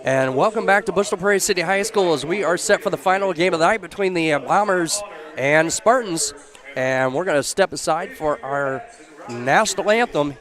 And welcome back to Bushnell-Prairie City High School as we are set for the final game of the night between the Bombers and Spartans. And we're going to step aside for our national anthem.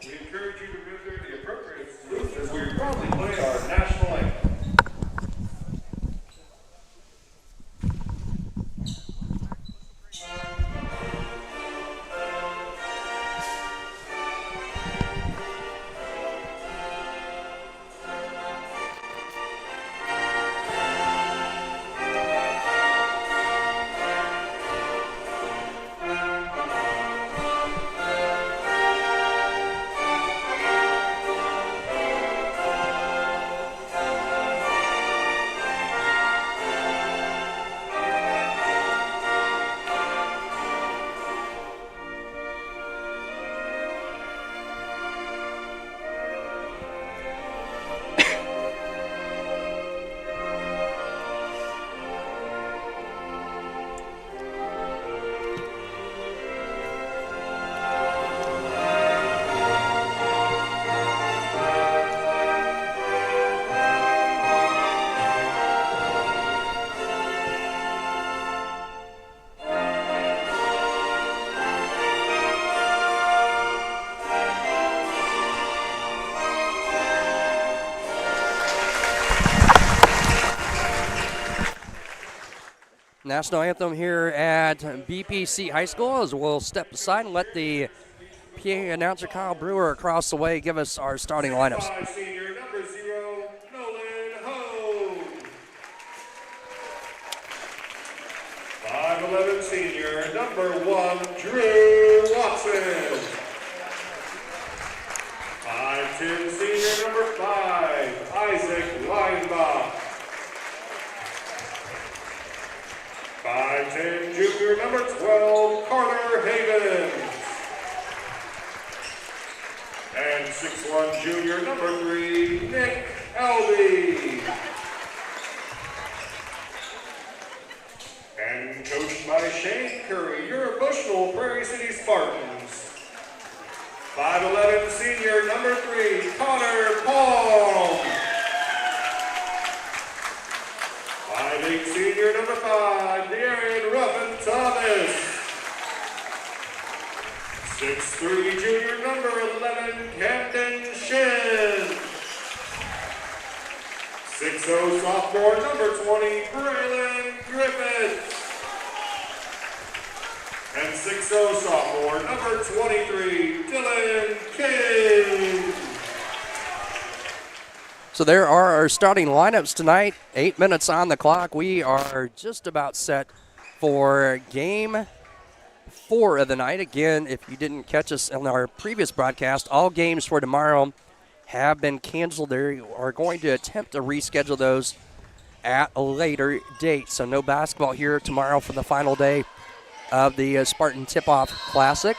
National anthem here at BPC High School as we'll step aside and let the PA announcer Kyle Brewer across the way give us our starting lineups. 5 senior number 0, Nolan Ho. 5'11 senior number 1, Drew Watson. 5'10 senior number 5, Isaac Weinbach. 5'10 junior number 12, Carter Havens. And 6'1 junior number 3, Nick Elby. And coached by Shane Curry, your Bushnell-Prairie City Spartans. 5'11 senior number 3, Connor Palm. 5'8 senior number 5, Darren Ruffin Thomas. 6'3 junior number 11, Camden Shin. 6'0 sophomore number 20, Braylon Griffith. And 6'0 sophomore number 23, Dylan King. So there are our starting lineups tonight. 8 minutes on the clock. We are just about set for game 4 of the night. Again, if you didn't catch us in our previous broadcast, all games for tomorrow have been canceled. They are going to attempt to reschedule those at a later date. So no basketball here tomorrow for the final day of the Spartan Tip-Off Classic.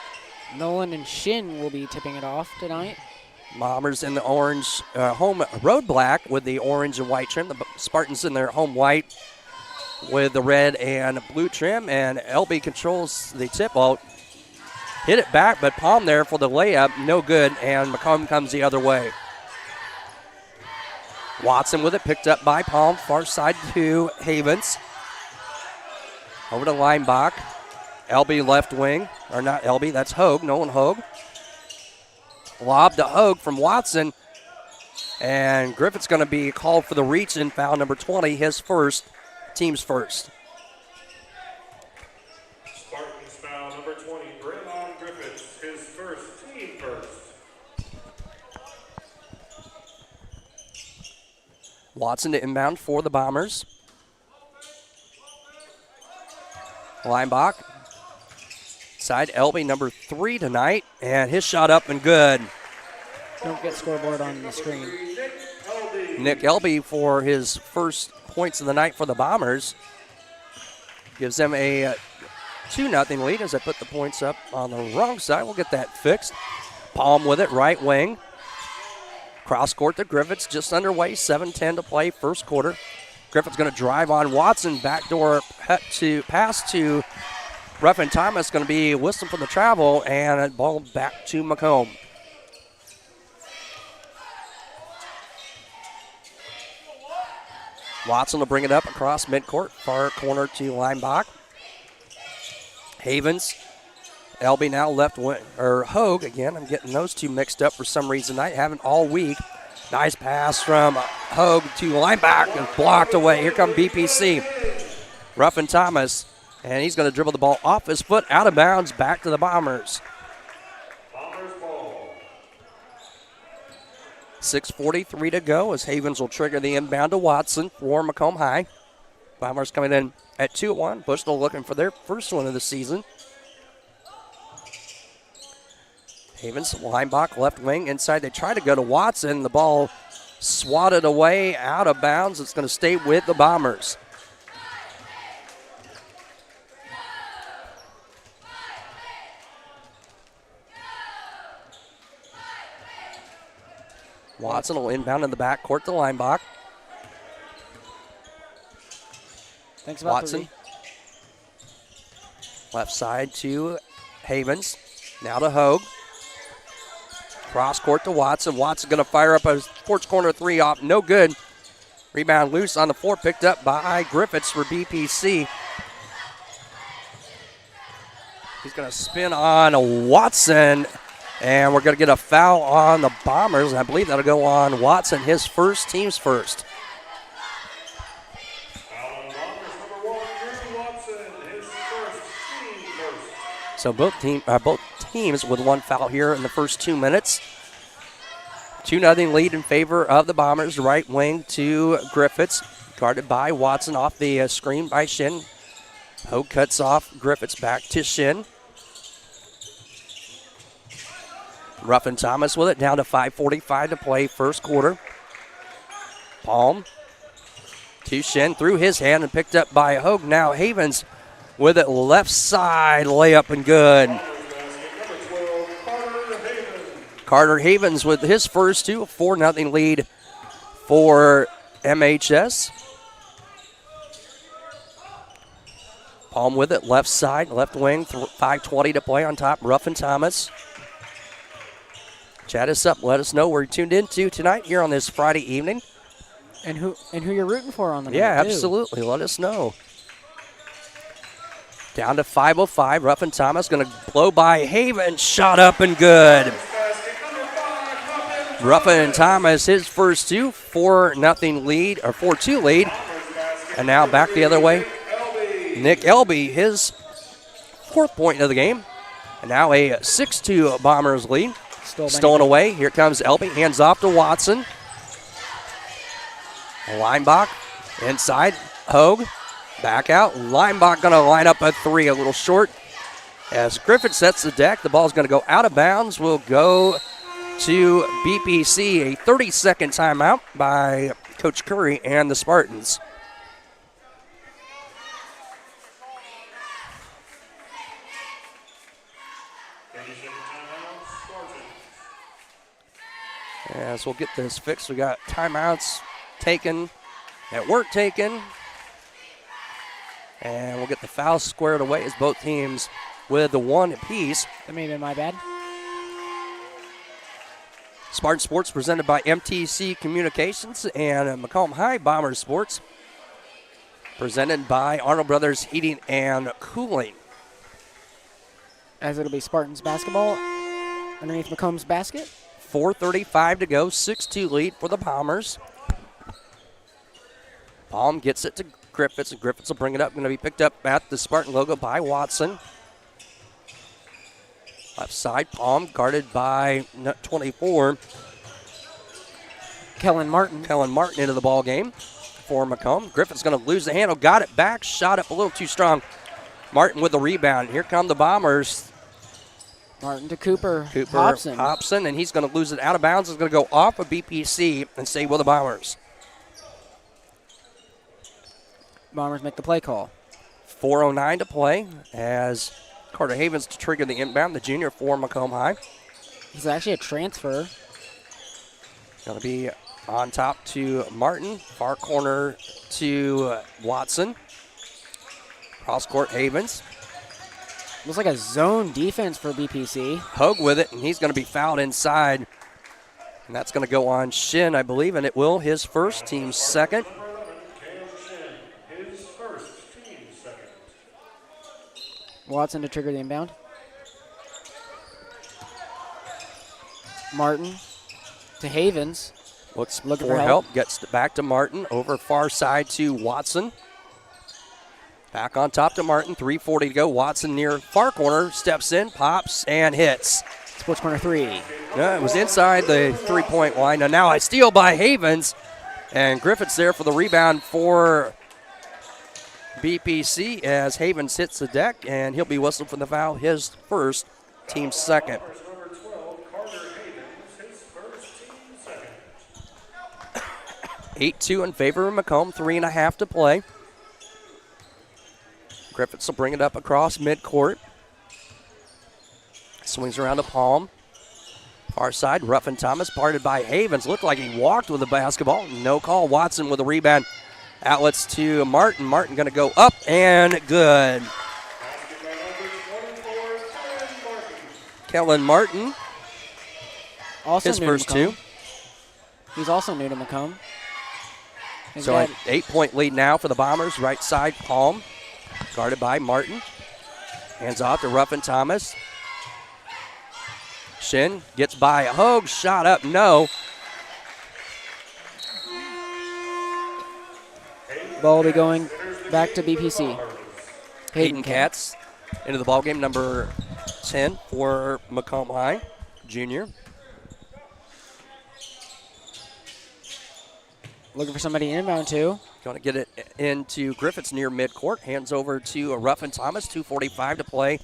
Nolan and Shin will be tipping it off tonight. Bombers in the orange home road black with the orange and white trim. The Spartans in their home white with the red and blue trim. And LB controls the tip. Well, hit it back, but Palm there for the layup. No good, and Macomb comes the other way. Watson with it, picked up by Palm. Far side to Havens. Over to Leinbach. LB left wing. Or not LB, that's Hogue. Nolan Hogue. Lob to Hogue from Watson. And Griffith's going to be called for the reach in foul number 20, his first, team's first. Spartans foul number 20, Braylon Griffiths, his first, team first. Watson to inbound for the Bombers. Leinbach. Side Elby, number 3 tonight, and his shot up and good. Don't get scoreboard on the screen. Nick Elby for his first points of the night for the Bombers. Gives them a 2-0 lead as I put the points up on the wrong side. We'll get that fixed. Palm with it, right wing. Cross court to Griffiths, just underway, 7:10 to play, first quarter. Griffiths going to drive on Watson, backdoor pass to Ruffin Thomas, going to be whistling for the travel, and a ball back to Macomb. Watson will bring it up across midcourt, far corner to Leinbach. Havens. Elby now left wing, or Hogue again. I'm getting those two mixed up for some reason tonight. Haven't all week. Nice pass from Hogue to Leinbach and blocked away. Here come BPC. Ruffin Thomas, and he's going to dribble the ball off his foot, out of bounds, back to the Bombers. 6:43 to go as Havens will trigger the inbound to Watson for Macomb High. Bombers coming in at 2-1. Bushnell looking for their first one of the season. Havens, Leinbach, left wing, inside. They try to go to Watson. The ball swatted away, out of bounds. It's going to stay with the Bombers. Watson will inbound in the backcourt to Leinbach. Thanks about Watson. Left side to Havens. Now to Hogue. Cross court to Watson. Watson going to fire up a sports corner three off. No good. Rebound loose on the floor. Picked up by Griffiths for BPC. He's going to spin on Watson. And we're going to get a foul on the Bombers. I believe that'll go on Watson, his first, team's first. So both teams with one foul here in the first 2 minutes. 2-0 lead in favor of the Bombers. Right wing to Griffiths, guarded by Watson off the screen by Shin. Hogue cuts off Griffiths, back to Shin. Ruffin Thomas with it, down to 5:45 to play, first quarter. Palm to Shin, through his hand and picked up by Hogue. Now Havens with it, left side, layup and good. Carter Havens with his first two, a 4-0 lead for MHS. Palm with it, left side, left wing, 5:20 to play on top, Ruffin Thomas. Chat us up, let us know where you're tuned into tonight here on this Friday evening. And who you're rooting for on the night, Yeah, too. absolutely, let us know. Down to 5:05, Ruffin Thomas going to blow by Haven, shot up and good. Ruffin Thomas, his first two, 4-0 lead, or 4-2 lead. And now back the other way. Nick Elby, his fourth point of the game. And now a 6-2 Bombers lead. Stolen away. Here comes Elby. Hands off to Watson. Leinbach inside. Hogue. Back out. Leinbach going to line up a three, a little short. As Griffith sets the deck, the ball's going to go out of bounds. Will go to BPC. A 30-second timeout by Coach Curry and the Spartans. As we'll get this fixed, we got timeouts taken, at work taken, and we'll get the foul squared away as both teams with the one apiece. That may have been my bad. Spartan Sports presented by MTC Communications and Macomb High Bombers Sports presented by Arnold Brothers Heating and Cooling. As it'll be Spartans basketball underneath Macomb's basket. 4:35 to go, 6-2 lead for the Bombers. Palm gets it to Griffiths, and Griffiths will bring it up. Going to be picked up at the Spartan logo by Watson. Left side, Palm guarded by 24. Kellen Martin. Kellen Martin into the ball game for Macomb. Griffiths going to lose the handle, got it back, shot up a little too strong. Martin with the rebound. Here come the Bombers. Martin to Cooper Hobson. And he's going to lose it out of bounds. It's going to go off of BPC and stay with the Bombers. Bombers make the play call. 4:09 to play as Carter Havens to trigger the inbound, the junior for Macomb High. He's actually a transfer. Going to be on top to Martin, far corner to Watson. Cross court Havens. Looks like a zone defense for BPC. Hogue with it, and he's going to be fouled inside. And that's going to go on Shin, I believe, and it will. His first, team's second. Watson to trigger the inbound. Martin to Havens. Looking for for help. help. Gets back to Martin. Over far side to Watson. Back on top to Martin. 3:40 to go. Watson near far corner. Steps in, pops, and hits. Sports corner 3. No, it was inside the three-point line. And now a steal by Havens. And Griffiths there for the rebound for BPC as Havens hits the deck. And he'll be whistled for the foul. His first, team second. Number 12, Carter Havens, his first team second. 8-2 in favor of Macomb. 3.5 to play. Griffiths will bring it up across midcourt. Swings around to Palm. Far side, Ruffin Thomas parted by Havens. Looked like he walked with the basketball. No call. Watson with a rebound. Outlets to Martin. Martin going to go up and good. Basket by number 24, Kellen Martin, Also his new first to two. Macomb. He's also new to Macomb. His So an dad- 8-point lead now for the Bombers. Right side, Palm. Guarded by Martin. Hands off to Ruffin Thomas. Shin gets by Hogue. Shot up, no. Ball will be going back to BPC. Hayden Katz into the ballgame, number 10 for Macomb High, junior. Looking for somebody inbound too. Going to get it into Griffiths near midcourt. Hands over to Ruffin Thomas. 2:45 to play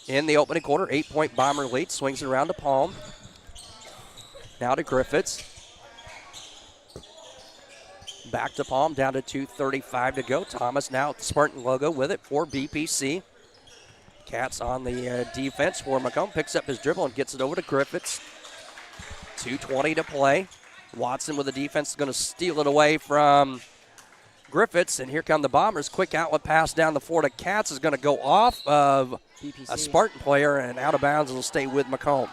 in the opening quarter. 8-point Bomber lead. Swings it around to Palm. Now to Griffiths. Back to Palm. Down to 2:35 to go. Thomas now at the Spartan logo with it for BPC. Katz on the defense for Macomb. Picks up his dribble and gets it over to Griffiths. 2:20 to play. Watson with the defense is going to steal it away from Griffiths, and here come the Bombers. Quick outlet pass down the floor to Katz is going to go off of BPC. a Spartan player and out of bounds and will stay with Macomb.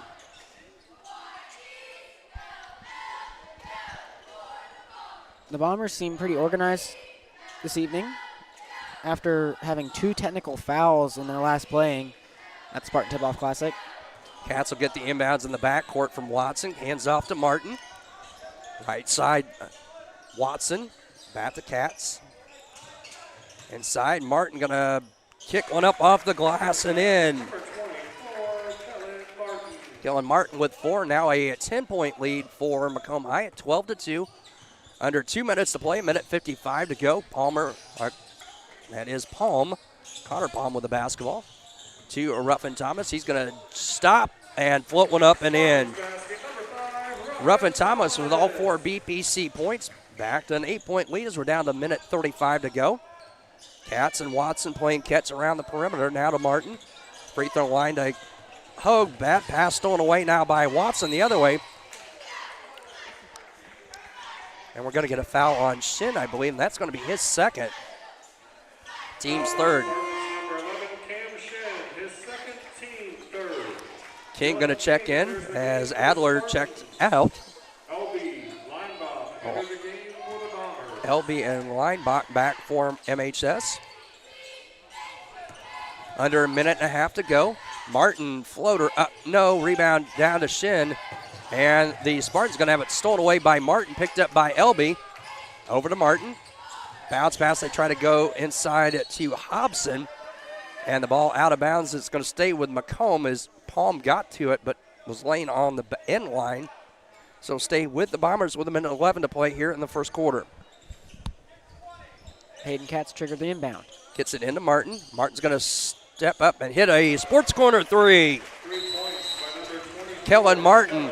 The Bombers seem pretty organized this evening after having 2 technical fouls in their last playing at the Spartan Tip-Off Classic. Katz will get the inbounds in the backcourt from Watson. Hands off to Martin. Right side, Watson. Back to Katz. Inside, Martin going to kick one up off the glass and in. number 24, Kellen Martin. Kellen Martin with 4. Now a 10-point lead for Macomb High at 12-2. Under 2 minutes to play, 1:55 to go. That is Palm. Connor Palm with the basketball. To Ruffin Thomas. He's going to stop and float one up and in. Basket number 5, Ruffin Thomas with all 4 BPC points. Back to an 8-point lead as we're down to 1:35 to go. Katz and Watson playing catch around the perimeter. Now to Martin. Free throw line to Hogue. Bad pass stolen away now by Watson the other way. And we're going to get a foul on Shin, I believe, and that's going to be his second. Team's third. number 11, Cam Shed, his second, team third. King going to check in as Adler checked out. LB, Linebach, into the game for the Bombers. LB and Linebach back for MHS. Under a minute and a half to go. Martin floater up, no, rebound down to Shin. And the Spartans going to have it stolen away by Martin, picked up by LB. Over to Martin. Bounce pass, they try to go inside to Hobson. And the ball out of bounds. It's going to stay with Macomb as Palm got to it, but was laying on the end line. So stay with the Bombers with a minute 11 to play here in the first quarter. Hayden Katz triggered the inbound. Gets it into Martin. Martin's going to step up and hit a sports corner 3. 3 points by number 20. Kellen Martin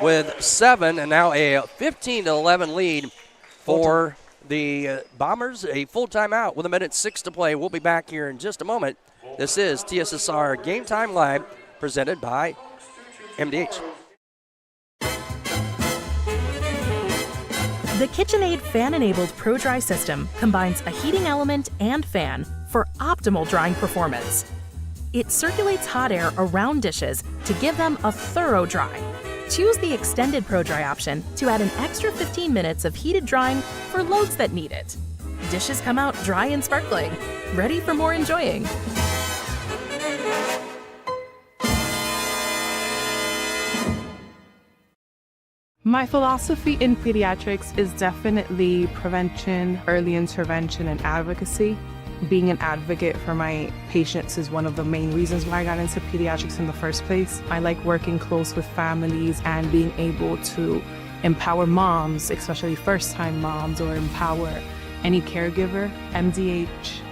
with 7, and now a 15-11 lead for the Bombers. A full timeout with 1:06 to play. We'll be back here in just a moment. This is TSSR Game Time Live, presented by MDH. The KitchenAid fan-enabled Pro Dry system combines a heating element and fan for optimal drying performance. It circulates hot air around dishes to give them a thorough dry. Choose the extended Pro Dry option to add an extra 15 minutes of heated drying for loads that need it. Dishes come out dry and sparkling, ready for more enjoying. My philosophy in pediatrics is definitely prevention, early intervention, and advocacy. Being an advocate for my patients is one of the main reasons why I got into pediatrics in the first place. I like working close with families and being able to empower moms, especially first-time moms, or empower any caregiver. MDH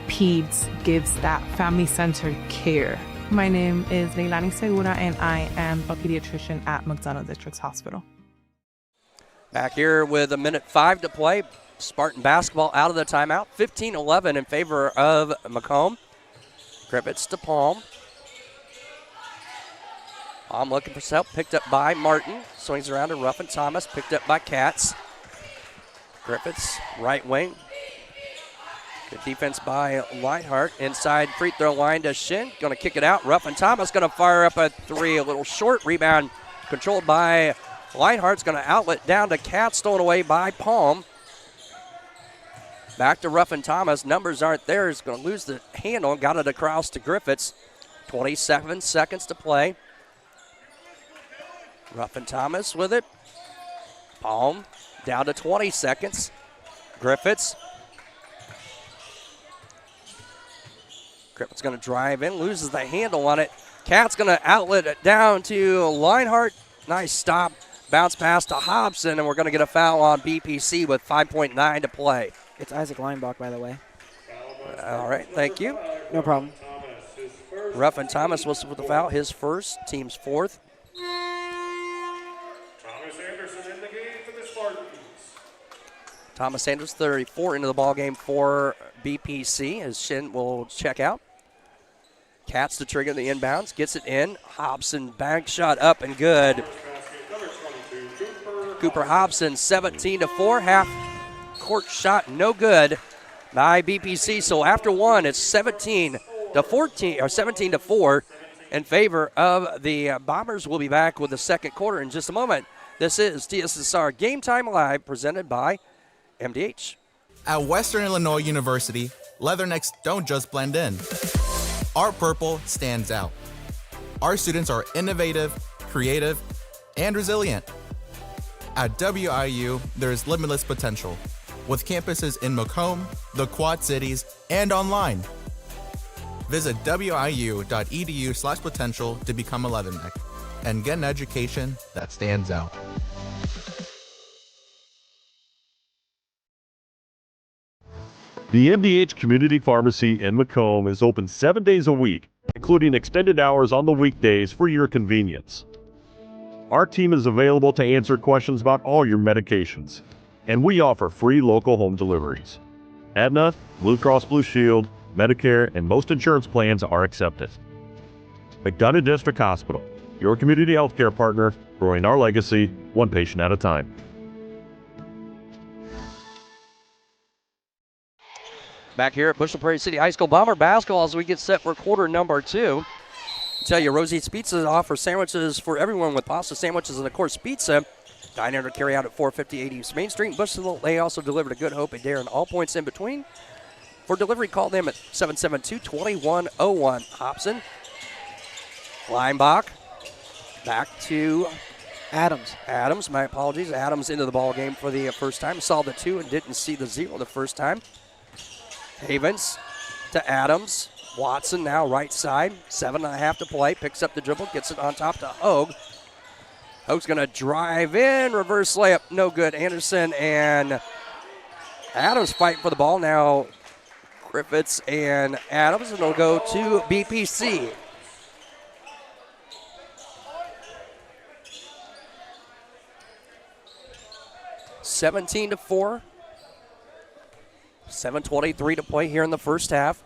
Peds gives that family-centered care. My name is Leilani Segura, and I am a pediatrician at McDonough Districts Hospital. Back here with 1:05 to play. Spartan basketball out of the timeout. 15-11 in favor of Macomb. Griffiths to Palm. Palm looking for help. Picked up by Martin. Swings around to Ruffin Thomas. Picked up by Katz. Griffiths, right wing. Good defense by Lightheart. Inside free throw line to Shin. Going to kick it out. Ruffin Thomas going to fire up a three. A little short rebound controlled by Lightheart's going to outlet down to Katz. Stolen away by Palm. Back to Ruffin Thomas. Numbers aren't there. He's going to lose the handle. Got it across to Griffiths. 27 seconds to play. Ruffin Thomas with it. Palm down to 20 seconds. Griffiths. Griffiths going to drive in. Loses the handle on it. Katz going to outlet it down to Lightheart. Nice stop. Bounce pass to Hobson, and we're going to get a foul on BPC with 5.9 to play. It's Isaac Leinbach, by the way. All right, thank you. No problem. Ruffin Thomas was with the foul, his first, team's fourth. Thomas Anderson in the game for the Spartans. Thomas Anderson, 34 into the ball game for BPC as Shin will check out. Katz to trigger the inbounds, gets it in. Hobson bank shot up and good. Cooper Hobson, 17-4, half court shot, no good by BPC. So after one, it's 17-14 or 17-4 in favor of the Bombers. We'll be back with the second quarter in just a moment. This is TSSR Game Time Live, presented by MDH. At Western Illinois University, leathernecks don't just blend in. Our purple stands out. Our students are innovative, creative, and resilient. At WIU, there's limitless potential, with campuses in Macomb, the Quad Cities, and online. Visit wiu.edu/potential to become a leatherneck and get an education that stands out. The MDH Community Pharmacy in Macomb is open 7 days a week, including extended hours on the weekdays for your convenience. Our team is available to answer questions about all your medications, and we offer free local home deliveries. Aetna, Blue Cross Blue Shield, Medicare, and most insurance plans are accepted. McDonough District Hospital, your community healthcare partner, growing our legacy one patient at a time. Back here at Bushnell-Prairie City High School, Bomber basketball as we get set for quarter number two. Tell you, Rosie's Pizza offers sandwiches for everyone with pasta sandwiches and, of course, pizza. Dine in or carry out at 450 East Main Street. Bushnell, they also deliver to Good Hope and Dare and all points in between. For delivery, call them at 772-2101. Hobson, Leinbach, back to Adams, my apologies. Adams into the ball game for the first time. Saw the 2 and didn't see the 0 the first time. Havens to Adams. Watson now right side. 7.5 to play. Picks up the dribble. Gets it on top to Hogue. Hogue's going to drive in. Reverse layup. No good. Anderson and Adams fight for the ball. Now Griffiths and Adams. And it'll go to BPC. (17-4). 7:23 to play here in the first half.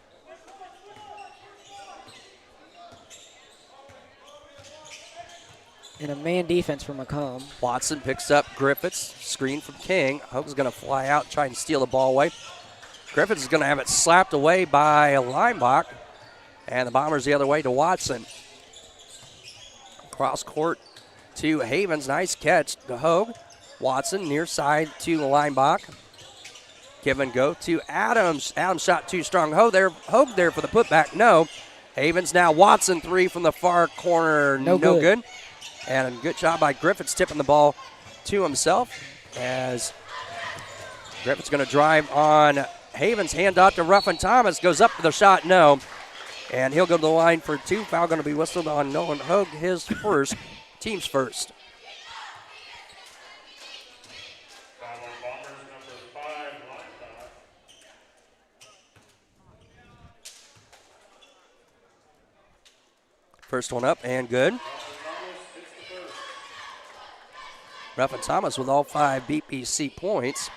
In a man defense for Macomb. Watson picks up Griffiths. Screen from King. Hope's going to fly out, try and steal the ball away. Griffiths is going to have it slapped away by Leinbach. And the Bombers the other way to Watson. Cross court to Havens. Nice catch to Hogue. Watson near side to Leinbach. Give and go to Adams. Adams shot too strong. Hogue there for the putback. No. Havens now. Watson 3 from the far corner. No good. And a good job by Griffiths tipping the ball to himself as Griffith's going to drive on Havens. Hand off to Ruffin Thomas. Goes up for the shot, no. And he'll go to the line for 2. Foul going to be whistled on Nolan Hogue, his first, team's first. Foul on Bombers, number 5, Lifetime. First one up and good. Ruffin Thomas with all 5 BPC points.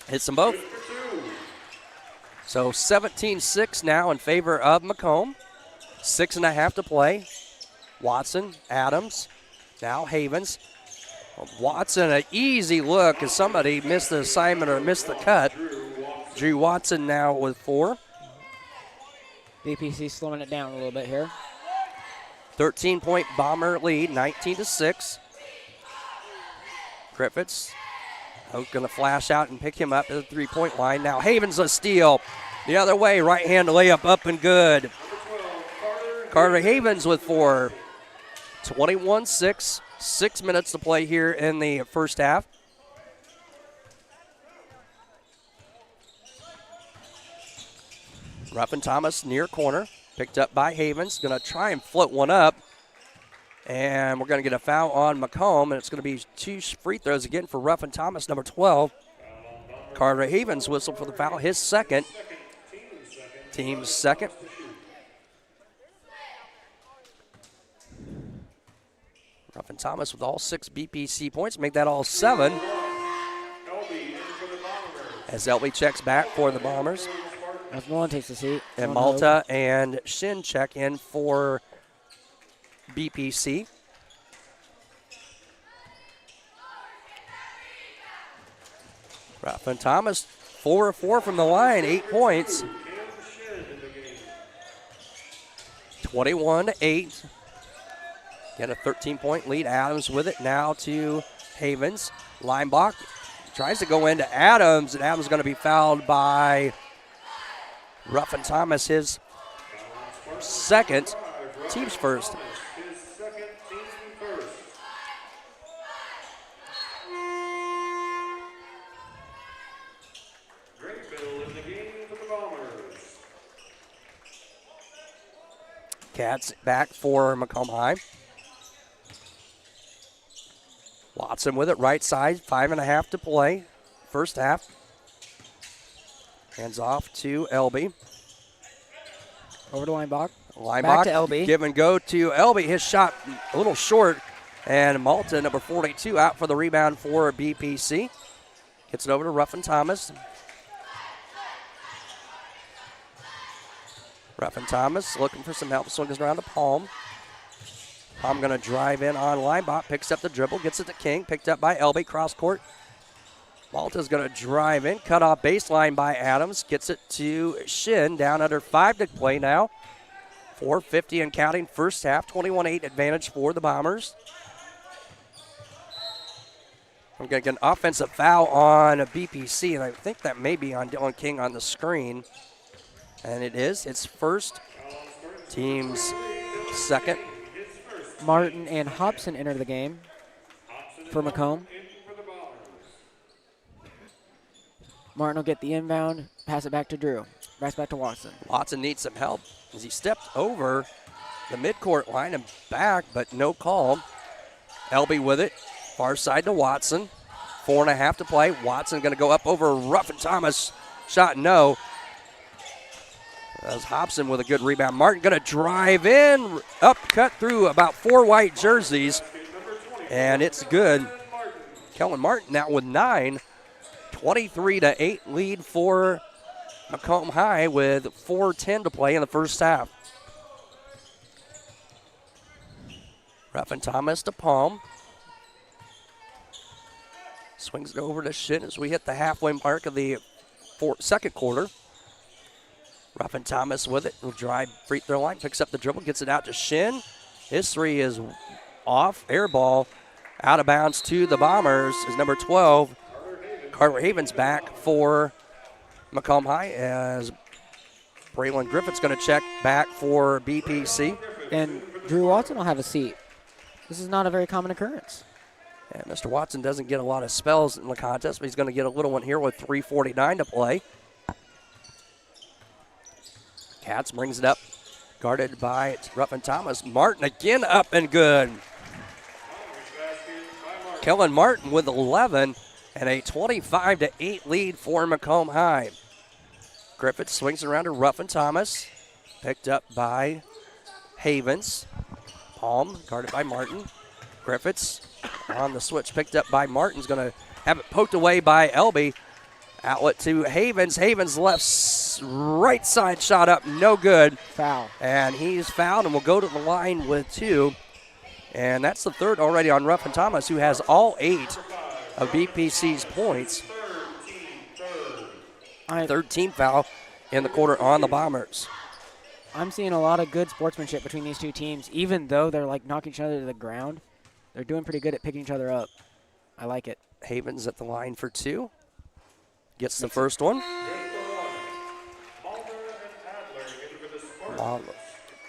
Hits them both. So 17-6 now in favor of Macomb. 6.5 to play. Watson, Adams, now Havens. Watson, an easy look as somebody missed the assignment or missed the cut. Drew Watson now with 4. BPC slowing it down a little bit here. 13-point Bomber lead, 19-6. Griffiths going to flash out and pick him up at the 3-point line. Now Havens a steal. The other way, right-hand layup up and good. Carter Havens with 4. 21-6. 6 minutes to play here in the first half. Ruffin Thomas near corner. Picked up by Havens. Going to try and float one up. And we're going to get a foul on Macomb, and it's going to be 2 free throws again for Ruffin Thomas, number 12. Carter Havens whistled for the foul, his second. Team's second. Ruffin Thomas with all 6 BPC points, make that all 7. As Elby checks back for the Bombers. As Nolan takes a seat. And Malta and Shin check in for BPC. Ruffin Thomas, 4 of 4 from the line, 8 points. 21-8. Get a 13-point lead. Adams with it now to Havens. Linebach tries to go into Adams, and Adams is going to be fouled by Ruffin Thomas, his second, team's first. Cats back for Macomb High. Watson with it, right side, 5.5 to play, first half. Hands off to Elby. Over to Linebach. Linebach, back to Elby. Give and go to Elby. His shot a little short. And Malta, number 42, out for the rebound for BPC. Gets it over to Ruffin Thomas. Ruffin Thomas looking for some help, swings around to Palm. Palm going to drive in on Linebach, picks up the dribble, gets it to King, picked up by Elby, cross court. Malta's going to drive in, cut off baseline by Adams, gets it to Shin, down under 5 to play now. 4:50 and counting, first half, 21-8 advantage for the Bombers. We're going to get an offensive foul on a BPC, and I think that may be on Dylan King on the screen. And it is. It's first. Team's second. Martin and Hobson enter the game for Macomb. Martin will get the inbound, pass it back to Drew. Pass back to Watson. Watson needs some help as he stepped over the midcourt line and back, but no call. Elby with it. Far side to Watson. 4.5 to play. Watson going to go up over Ruffin Thomas. Shot no. That was Hobson with a good rebound. Martin going to drive in, up, cut through about 4 white jerseys, and it's good. Kellen Martin now with 9. 23-8 lead for Macomb High with 4:10 to play in the first half. Ruffin Thomas to Palm. Swings it over to Shin as we hit the halfway mark of the second quarter. Ruffin Thomas with it. Will drive free throw line. Picks up the dribble. Gets it out to Shin. His 3 is off. Air ball. Out of bounds to the Bombers is number 12. Carter Havens back for Macomb High as Braylon Griffith's going to check back for BPC. And Drew Watson will have a seat. This is not a very common occurrence. And Mr. Watson doesn't get a lot of spells in the contest, but he's going to get a little one here with 3:49 to play. Katz brings it up, guarded by Ruffin Thomas. Martin again up and good. Kellen Martin with 11 and a 25-8 lead for Macomb High. Griffith swings around to Ruffin Thomas, picked up by Havens. Palm guarded by Martin. Griffiths on the switch, picked up by Martin's going to have it poked away by Elby. Outlet to Havens. Havens right side shot up, no good. Foul. And he's fouled and will go to the line with 2. And that's the third already on Ruffin Thomas, who has all 8 of BPC's points. 13 foul in the quarter on the Bombers. I'm seeing a lot of good sportsmanship between these two teams, even though they're like knocking each other to the ground. They're doing pretty good at picking each other up. I like it. Havens at the line for 2. Gets the first one.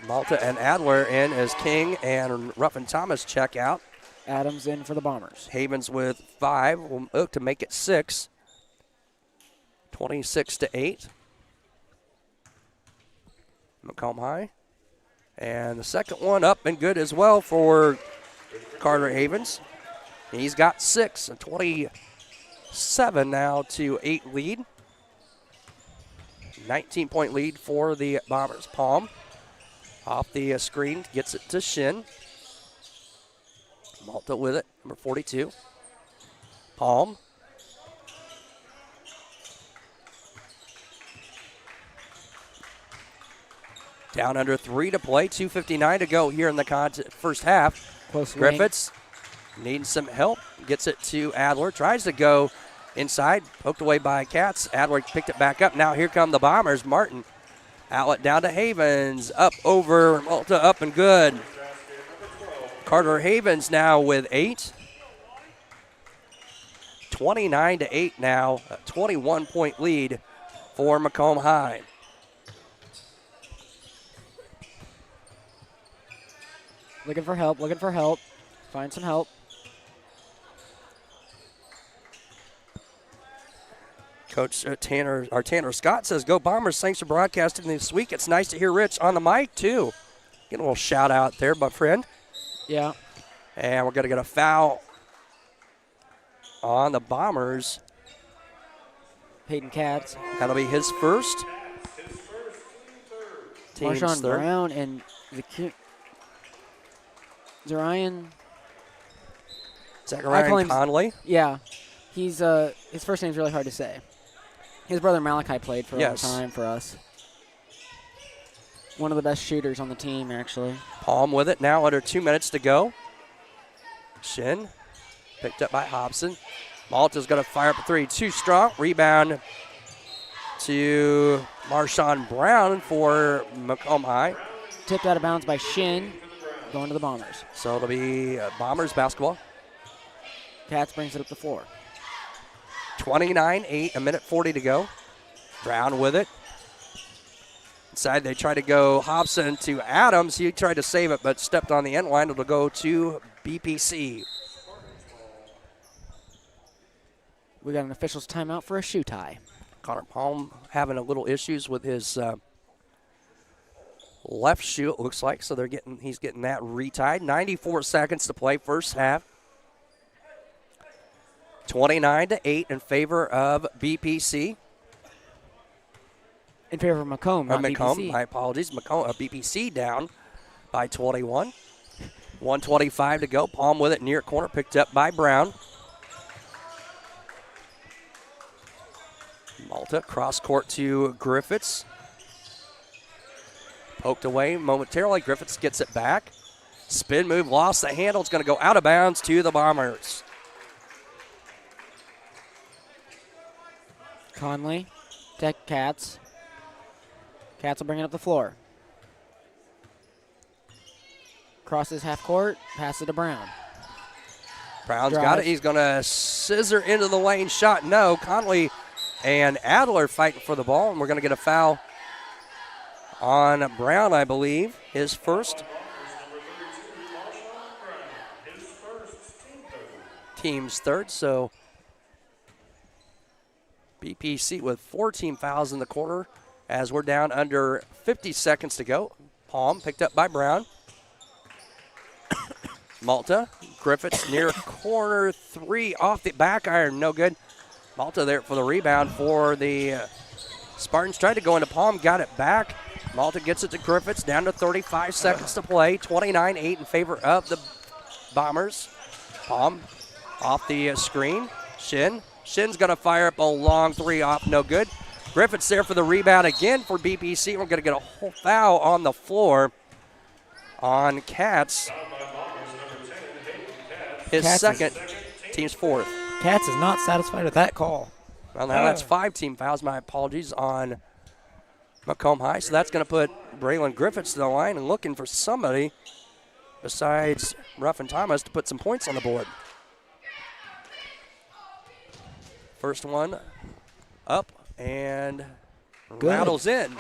Malta and Adler in as King and Ruffin Thomas check out. Adams in for the Bombers. Havens with 5 will look to make it 6. 26-8. Macomb High. And the second one up and good as well for Carter Havens. He's got 6, a 27 now to 8 lead. 19-point lead for the Bombers. Palm off the screen, gets it to Shin. Malta with it, number 42. Palm. Down under 3 to play, 2:59 to go here in the first half. Close Griffiths needing some help, gets it to Adler, tries to go inside, poked away by Katz. Adler picked it back up. Now here come the Bombers. Martin, outlet down to Havens, up over Malta, up and good. Carter Havens now with 8. 29-8 now, a 21-point lead for Macomb High. Looking for help, looking for help. Find some help. Coach Tanner Scott says, "Go Bombers, thanks for broadcasting this week. It's nice to hear Rich on the mic, too." Get a little shout out there, my friend. Yeah. And we're going to get a foul on the Bombers. Peyton Katz. That'll be his first. Team's Marshawn third. Brown and Zarian. Zachariah Conley. Yeah. He's his first name's really hard to say. His brother Malachi played for a long time for us. One of the best shooters on the team, actually. Palm with it now, under 2 minutes to go. Shin picked up by Hobson. Malta's going to fire up a 3. Too strong. Rebound to Marshawn Brown for Macomb High. Tipped out of bounds by Shin, going to the Bombers. So it'll be Bombers basketball. Katz brings it up the floor. 29-8, a minute 40 to go. Brown with it. Inside they try to go Hobson to Adams. He tried to save it but stepped on the end line. It'll go to BPC. We got an official's timeout for a shoe tie. Connor Palm having a little issues with his left shoe, it looks like. So he's getting that retied. 94 seconds to play, first half. 29-8 in favor of BPC. In favor of Macomb, not Macomb, BPC. my apologies. BPC down by 21. 1:25 to go. Palm with it near corner, picked up by Brown. Malta cross court to Griffiths. Poked away momentarily. Griffiths gets it back. Spin move, lost the handle. It's going to go out of bounds to the Bombers. Conley, Tech Katz. Katz will bring it up the floor. Crosses half court, pass it to Brown. Brown's got it. He's going to scissor into the lane. Shot, no. Conley and Adler fighting for the ball, and we're going to get a foul on Brown, I believe. His first. team's third, so BPC with 4 team fouls in the quarter as we're down under 50 seconds to go. Palm picked up by Brown. Malta, Griffiths near corner 3 off the back iron, no good. Malta there for the rebound for the Spartans. Tried to go into Palm, got it back. Malta gets it to Griffiths, down to 35 seconds to play. 29-8 in favor of the Bombers. Palm off the screen. Shin's going to fire up a long 3 off, no good. Griffiths there for the rebound again for BPC. We're going to get a whole foul on the floor on Katz. His second, team's 4th. Katz is not satisfied with that call. Well, now that's 5 team fouls. My apologies on Macomb High. So that's going to put Braylon Griffiths to the line and looking for somebody besides Ruffin Thomas to put some points on the board. First one up and rattles in.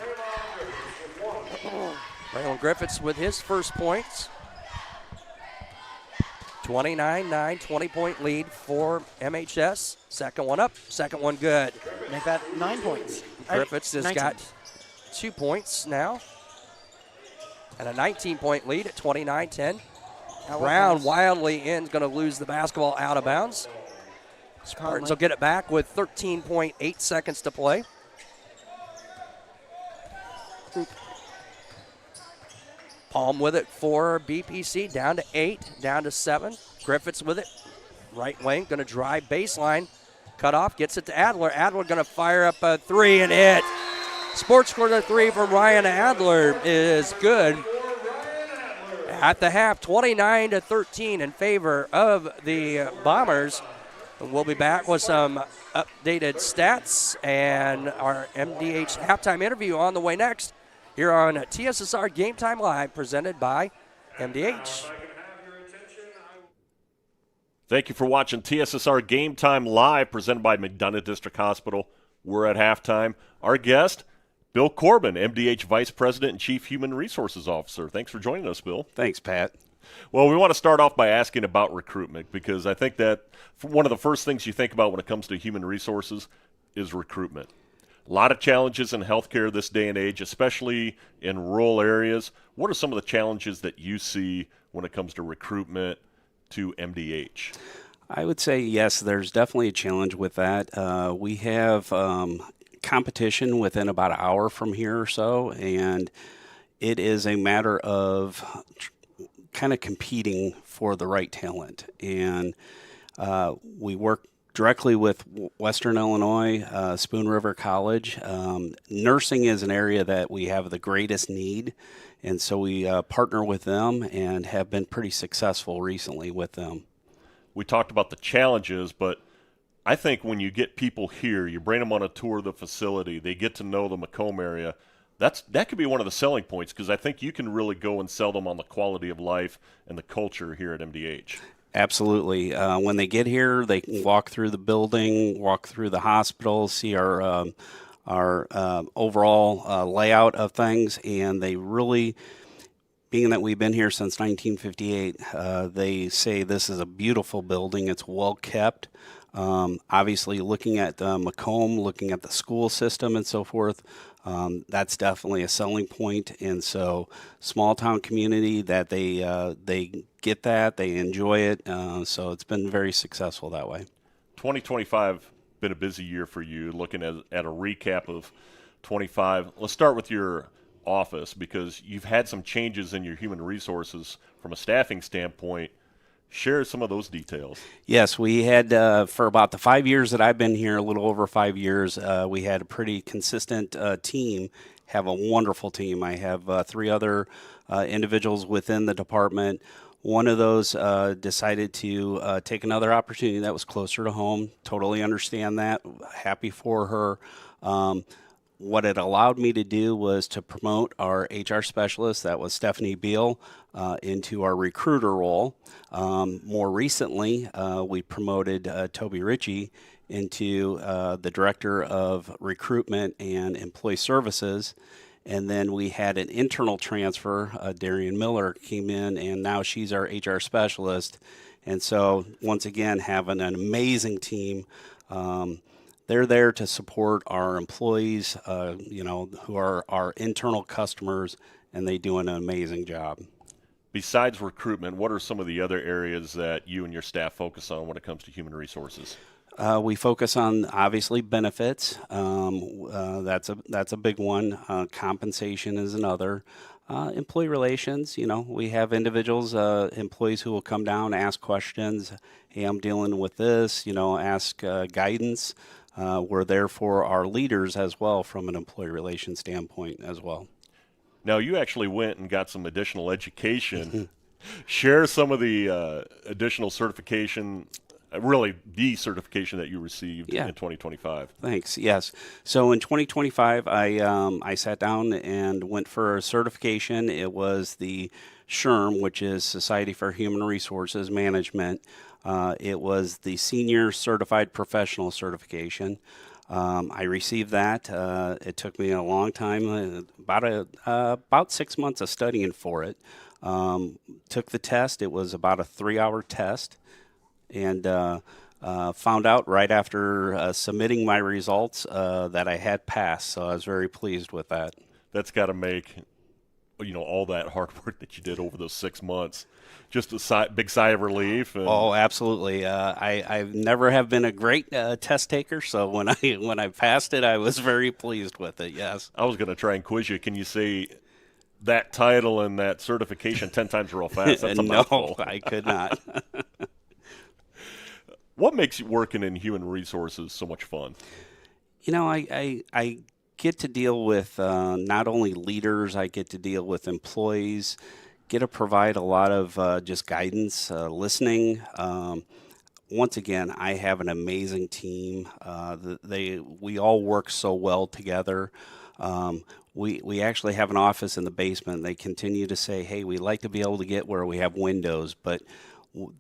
Braylon Griffiths with his first points. 29-9, 20-point lead for MHS. Second one up, second one good. Make that 9 points. Griffiths has 19. got 2 points now. And a 19-point lead at 29-10. Brown wildly in, going to lose the basketball out of bounds. Spartans will get it back with 13.8 seconds to play. Palm with it for BPC, down to 8, down to 7. Griffiths with it, right wing, going to drive baseline. Cut off, gets it to Adler. Adler going to fire up a 3 and hit. Sports corner 3 from Ryan Adler is good. At the half, 29-13 in favor of the Bombers. We'll be back with some updated stats and our MDH halftime interview on the way next here on TSSR Game Time Live, presented by MDH. Thank you for watching TSSR Game Time Live, presented by McDonough District Hospital. We're at halftime. Our guest, Bill Corbin, MDH Vice President and Chief Human Resources Officer. Thanks for joining us, Bill. Thanks, Pat. Well, we want to start off by asking about recruitment, because I think that one of the first things you think about when it comes to human resources is recruitment. A lot of challenges in healthcare this day and age, especially in rural areas. What are some of the challenges that you see when it comes to recruitment to MDH? I would say, yes, there's definitely a challenge with that. We have competition within about an hour from here or so, and it is a matter of kind of competing for the right talent. And we work directly with Western Illinois, Spoon River College. Nursing is an area that we have the greatest need, and so we partner with them and have been pretty successful recently with them. We talked about the challenges, but I think when you get people here, you bring them on a tour of the facility, they get to know the Macomb area, that could be one of the selling points, because I think you can really go and sell them on the quality of life and the culture here at MDH. Absolutely. When they get here, they can walk through the building, walk through the hospital, see our overall layout of things, and they really, being that we've been here since 1958, they say this is a beautiful building. It's well kept. Obviously, looking at Macomb, looking at the school system and so forth, that's definitely a selling point. And so, small town community, that they get that, they enjoy it. So it's been very successful that way. 2025 been a busy year for you. Looking at a recap of 25, let's start with your office, because you've had some changes in your human resources from a staffing standpoint. Share some of those details. Yes, we had, for about the 5 years that I've been here, a little over 5 years, we had a pretty consistent team, have a wonderful team. I have 3 other individuals within the department. One of those decided to take another opportunity that was closer to home. Totally understand that. Happy for her. What it allowed me to do was to promote our HR specialist, that was Stephanie Beal, into our recruiter role. More recently, we promoted Toby Ritchie into the Director of Recruitment and Employee Services. And then we had an internal transfer. Darian Miller came in, and now she's our HR specialist. And so, once again, having an amazing team. They're there to support our employees, who are our internal customers, and they do an amazing job. Besides recruitment, what are some of the other areas that you and your staff focus on when it comes to human resources? We focus on, obviously, benefits. That's a big one. Compensation is another. Employee relations, we have individuals, employees who will come down, ask questions. Hey, I'm dealing with this, ask guidance. We're there for our leaders as well from an employee relations standpoint as well. Now, you actually went and got some additional education. Share some of the additional certification, really the certification that you received in 2025. Thanks. Yes. So in 2025, I sat down and went for a certification. It was the SHRM, which is Society for Human Resources Management. It was the Senior Certified Professional Certification. I received that. It took me a long time, about 6 months of studying for it. Took the test. It was about a 3-hour test, and found out right after submitting my results that I had passed. So I was very pleased with that. That's got to make all that hard work that you did over those 6 months just a big sigh of relief. Oh, absolutely. I've never have been a great test taker, so when I passed it, I was very pleased with it. Yes. I was going to try and quiz you. Can you say that title and that certification 10 times real fast? That's a mouthful. No, I could not. What makes working in human resources so much fun? I get to deal with not only leaders, I get to deal with employees, get to provide a lot of just guidance, listening. Once again, I have an amazing team. We all work so well together. We actually have an office in the basement. They continue to say, hey, we like to be able to get where we have windows, but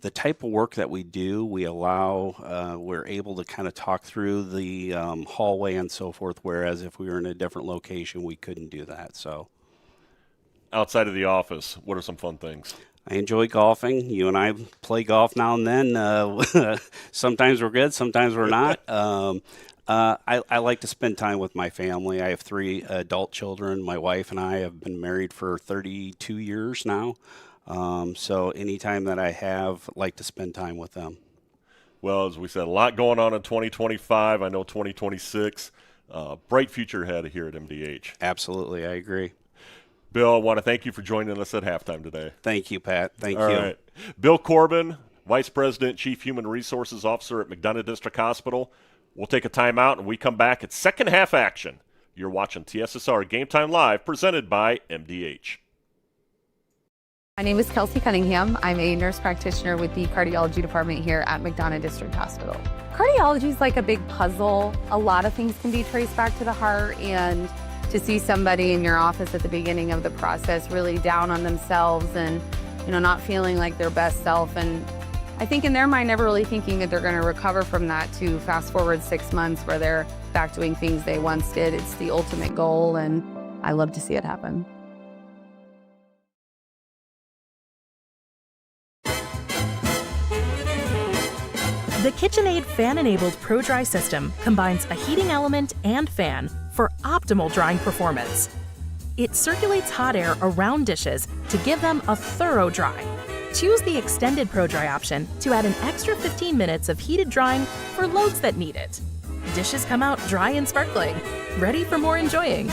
the type of work that we do, we're able to kind of talk through the hallway and so forth, whereas if we were in a different location, we couldn't do that. So, outside of the office, what are some fun things? I enjoy golfing. You and I play golf now and then. Sometimes we're good, sometimes we're not. I like to spend time with my family. I have 3 adult children. My wife and I have been married for 32 years now. So anytime that I have, like to spend time with them. Well, as we said, a lot going on in 2025. I know 2026, bright future ahead here at MDH. Absolutely, I agree. Bill, I want to thank you for joining us at halftime today. Thank you, Pat. Thank you. All right. Bill Corbin, Vice President, Chief Human Resources Officer at McDonough District Hospital. We'll take a timeout, and we come back at second half action. You're watching TSSR Game Time Live, presented by MDH. My name is Kelsey Cunningham. I'm a nurse practitioner with the cardiology department here at McDonough District Hospital. Cardiology is like a big puzzle. A lot of things can be traced back to the heart, and to see somebody in your office at the beginning of the process really down on themselves and not feeling like their best self, and I think in their mind never really thinking that they're going to recover from that, to fast forward 6 months where they're back doing things they once did. It's the ultimate goal, and I love to see it happen. The KitchenAid fan-enabled Pro Dry system combines a heating element and fan for optimal drying performance. It circulates hot air around dishes to give them a thorough dry. Choose the extended Pro Dry option to add an extra 15 minutes of heated drying for loads that need it. Dishes come out dry and sparkling, ready for more enjoying.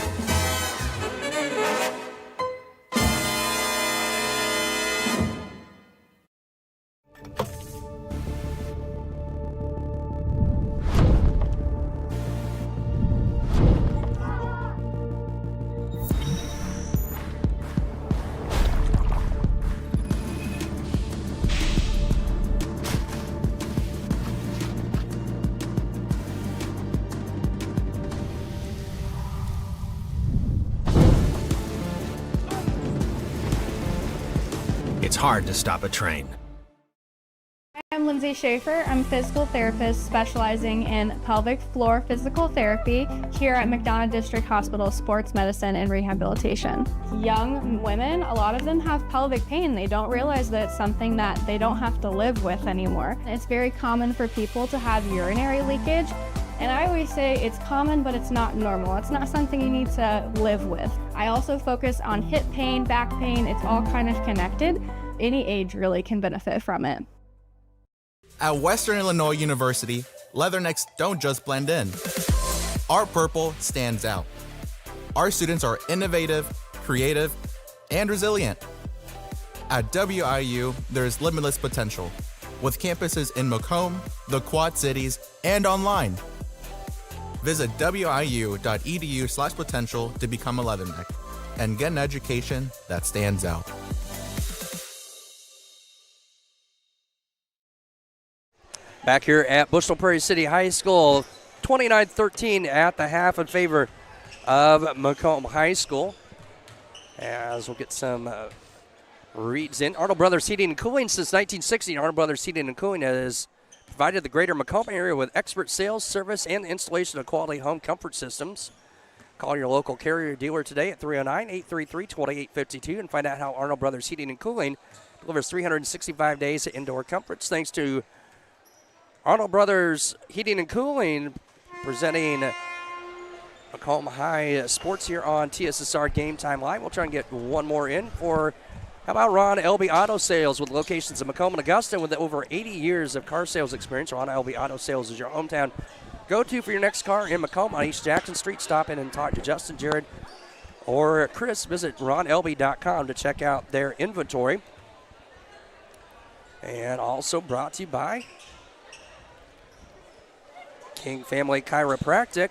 It's hard to stop a train. I'm Lindsay Schaefer. I'm a physical therapist specializing in pelvic floor physical therapy here at McDonough District Hospital Sports Medicine and Rehabilitation. Young women, a lot of them have pelvic pain. They don't realize that it's something that they don't have to live with anymore. It's very common for people to have urinary leakage. And I always say it's common, but it's not normal. It's not something you need to live with. I also focus on hip pain, back pain. It's all kind of connected. Any age really can benefit from it. At Western Illinois University, leathernecks don't just blend in. Our purple stands out. Our students are innovative, creative, and resilient. At WIU, there's limitless potential, with campuses in Macomb, the Quad Cities, and online. Visit wiu.edu/potential to become a leatherneck and get an education that stands out. Back here at Bushnell-Prairie City High School, 29-13 at the half in favor of Macomb High School. As we'll get some reads in. Arnold Brothers Heating and Cooling since 1960. Arnold Brothers Heating and Cooling has provided the greater Macomb area with expert sales, service, and installation of quality home comfort systems. Call your local carrier dealer today at 309-833-2852 and find out how Arnold Brothers Heating and Cooling delivers 365 days of indoor comforts. Thanks to Arnold Brothers Heating and Cooling, presenting Macomb High Sports here on TSSR Game Time Live. We'll try and get one more in for, how about Ron Elby Auto Sales with locations in Macomb and Augusta with over 80 years of car sales experience. Ron Elby Auto Sales is your hometown go-to for your next car in Macomb on East Jackson Street. Stop in and talk to Justin, Jared, or Chris. Visit ronelby.com to check out their inventory. And also brought to you by King Family Chiropractic.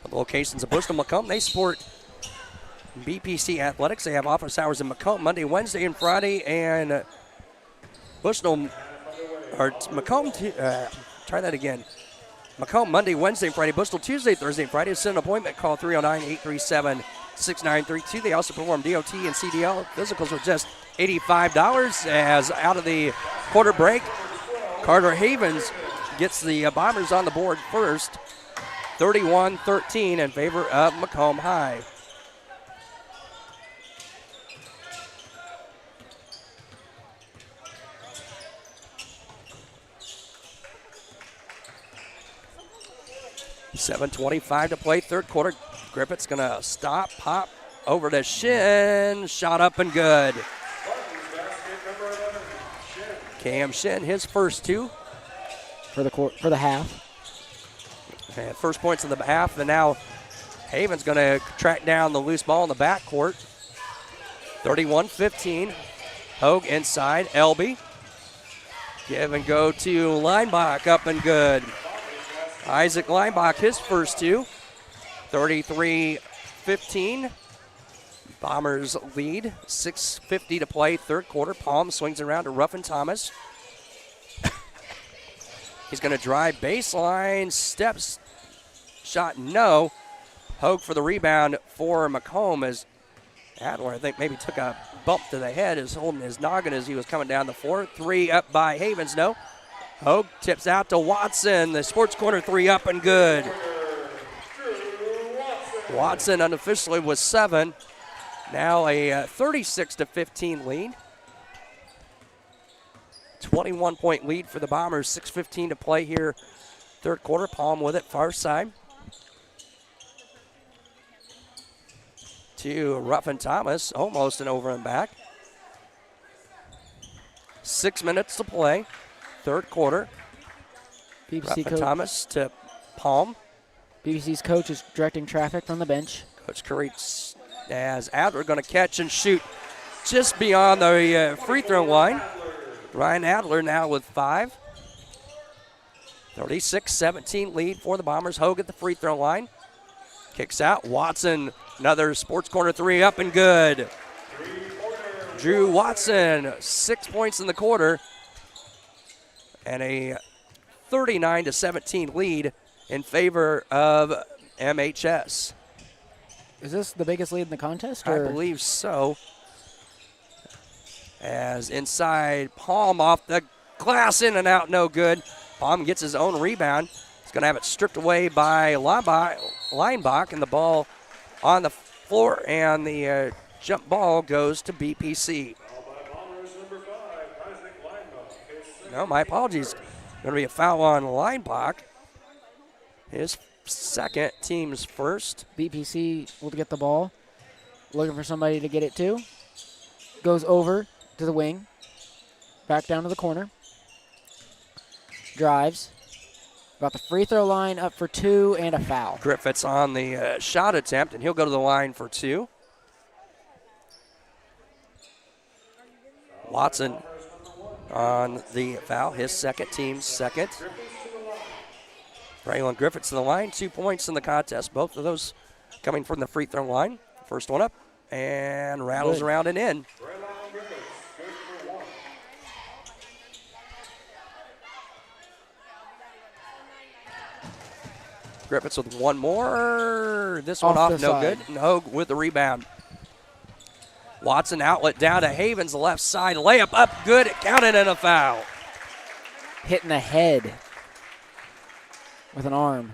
With locations of Bushnell, Macomb, they support BPC Athletics. They have office hours in Macomb Monday, Wednesday, and Friday, and Bushnell, or Macomb, try that again. Macomb Monday, Wednesday, and Friday. Bushnell Tuesday, Thursday, and Friday. Set an appointment. Call 309-837-6932. They also perform DOT and CDL physicals with just $85. As out of the quarter break, Carter Havens gets the Bombers on the board first, 31-13 in favor of Macomb High. $7:25 to play, third quarter. Griffith's going to stop, pop over to Shin, shot up and good. Cam Shin, his first two for the half. And first points in the half, and now Haven's going to track down the loose ball in the backcourt. 31-15. Hogue inside, Elby. Give and go to Leinbach, up and good. Isaac Leinbach, his first two. 33-15. Bombers lead, 6:50 to play, third quarter. Palm swings around to Ruffin Thomas. He's going to drive baseline, steps, shot no. Hogue for the rebound for Macomb as Adler, I think, maybe took a bump to the head, is holding his noggin as he was coming down the floor. Three up by Havens, no. Hogue tips out to Watson. The sports corner three up and good. Watson unofficially was 7. Now a 36-15 lead. 21-point lead for the Bombers. 6:15 to play here. Third quarter. Palm with it, far side. To Ruffin Thomas, almost an over and back. 6 minutes to play. Third quarter. BBC Ruffin Thomas to Palm. BBC's coach is directing traffic from the bench. Coach Curry as Adler going to catch and shoot just beyond the free throw line. Ryan Adler now with 5. 36-17 lead for the Bombers. Hogue at the free throw line. Kicks out. Watson, another sports corner three up and good. Drew Watson, 6 points in the quarter. And a 39-17 lead in favor of MHS. Is this the biggest lead in the contest? I believe so. As inside, Palm off the glass, in and out, no good. Palm gets his own rebound. He's going to have it stripped away by Leinbach, and the ball on the floor, and the jump ball goes to BPC. No, my apologies. Going to be a foul on Leinbach. His second, team's first. BPC will get the ball. Looking for somebody to get it to. Goes over to the wing. Back down to the corner. Drives. Got the free throw line up for 2 and a foul. Griffiths on the shot attempt, and he'll go to the line for 2. Watson on the foul, his second, team's second. Braylon Griffiths to the line, 2 points in the contest. Both of those coming from the free throw line. First one up and rattles around and in. Griffiths with one more. This one off, no good. And Hogue with the rebound. Watson outlet down to Havens, the left side. Layup up, good. It counted and a foul. Hitting the head with an arm.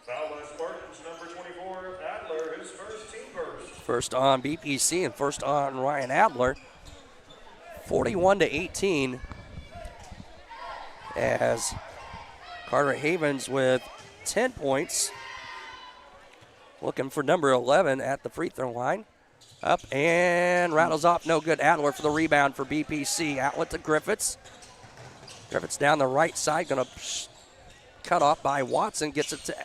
Foul by Spartans, number 24, Adler, his first, team first. First on BPC and first on Ryan Adler. 41-18 as Carter Havens with 10 points. Looking for number 11 at the free throw line. Up and rattles off, no good. Adler for the rebound for BPC. Outlet to Griffiths. Griffiths down the right side, going to cut off by Watson. Gets it to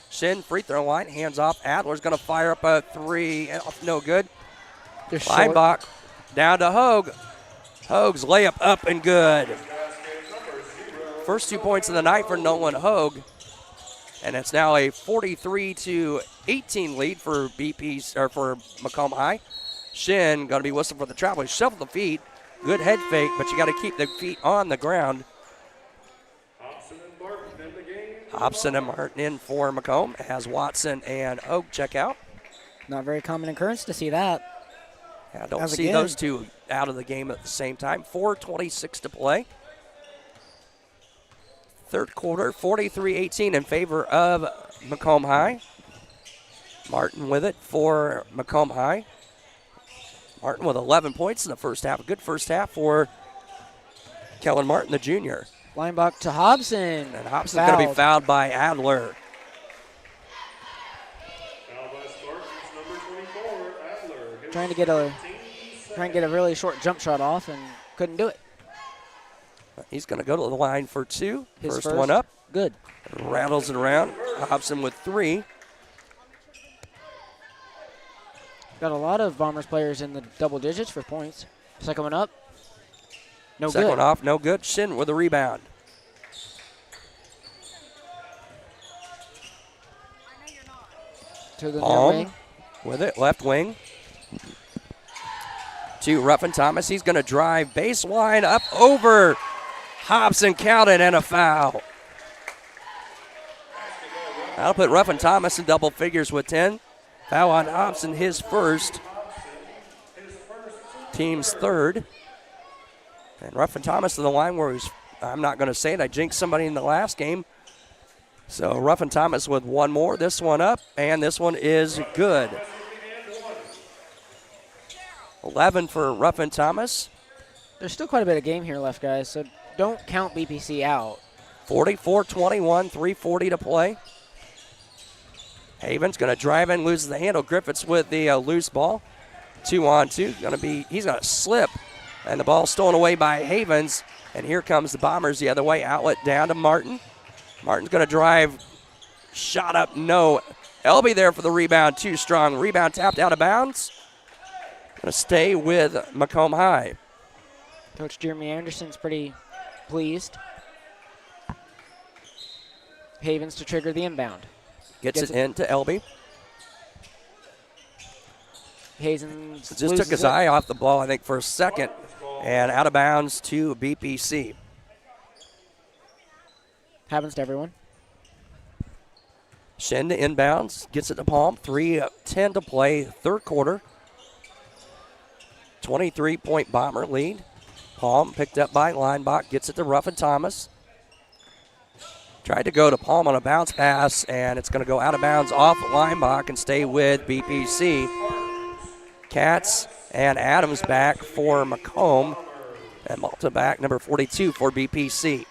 Shin, free throw line, hands off. Adler's going to fire up a 3, no good. Leinbach down to Hogue. Hogue's layup up and good. First 2 points of the night for Nolan Hogue. And it's now a 43-18 lead for for Macomb High. Shin going to be whistled for the travel. He shuffled the feet. Good head fake, but you got to keep the feet on the ground. Hobson and Martin in for Macomb as Watson and Hogue check out. Not very common occurrence to see that. Yeah, I don't see those two out of the game at the same time. 4:26 to play. Third quarter, 43-18 in favor of Macomb High. Martin with it for Macomb High. Martin with 11 points in the first half. A good first half for Kellen Martin, the junior. Leinbach to Hobson. And Hobson's going to be fouled by Adler. Foul by Spartans, number 24, Adler. Trying to get a really short jump shot off and couldn't do it. He's going to go to the line for 2. First one up. Good. Rattles it around. Hobson with 3. Got a lot of Bombers players in the double digits for points. Second one up. No Second good. one off, no good. Shin with a rebound. To the Palm near wing. with it, left wing. To Ruffin Thomas. He's going to drive baseline up over Hobson, counted and a foul. That'll put Ruffin Thomas in double figures with 10. Foul on Hobson, his first. Team's third. And Ruffin Thomas to the line where he's, I'm not going to say it, I jinxed somebody in the last game. So Ruffin Thomas with one more. This one up, and this one is good. 11 for Ruffin Thomas. There's still quite a bit of game here left, guys, so don't count BPC out. 44-21, 3:40 to play. Havens going to drive in, loses the handle. Griffiths with the loose ball. 2-on-2. He's going to slip, and the ball stolen away by Havens. And here comes the Bombers the other way. Outlet down to Martin. Martin's going to drive. Shot up, no. Elby there for the rebound, too strong. Rebound tapped out of bounds. Going to stay with Macomb High. Coach Jeremy Anderson's pretty pleased. Havens to trigger the inbound. Gets it in to Elby. Havens just took his eye off the ball, I think, for a second. And out of bounds to BPC. Happens to everyone. Shin to inbounds. Gets it to Palm. 3:10 to play, third quarter. 23-point Bomber lead. Palm picked up by Leinbach, gets it to Ruffin Thomas. Tried to go to Palm on a bounce pass, and it's going to go out of bounds off Leinbach and stay with BPC. Katz and Adams back for Macomb, and Malta back, number 42 for BPC.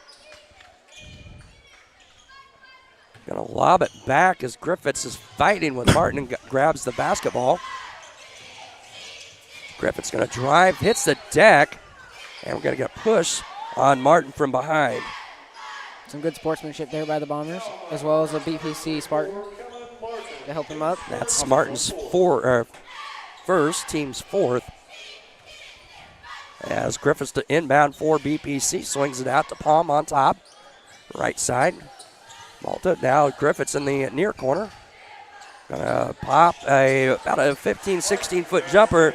Going to lob it back as Griffiths is fighting with Martin and grabs the basketball. Griffiths going to drive, hits the deck, and we're going to get a push on Martin from behind. Some good sportsmanship there by the Bombers, as well as a BPC Spartan to help him up. That's Martin's first, team's fourth. As Griffiths to inbound for BPC, swings it out to Palm on top. Right side. Malta, now Griffiths in the near corner. Gonna pop about a 15, 16-foot jumper.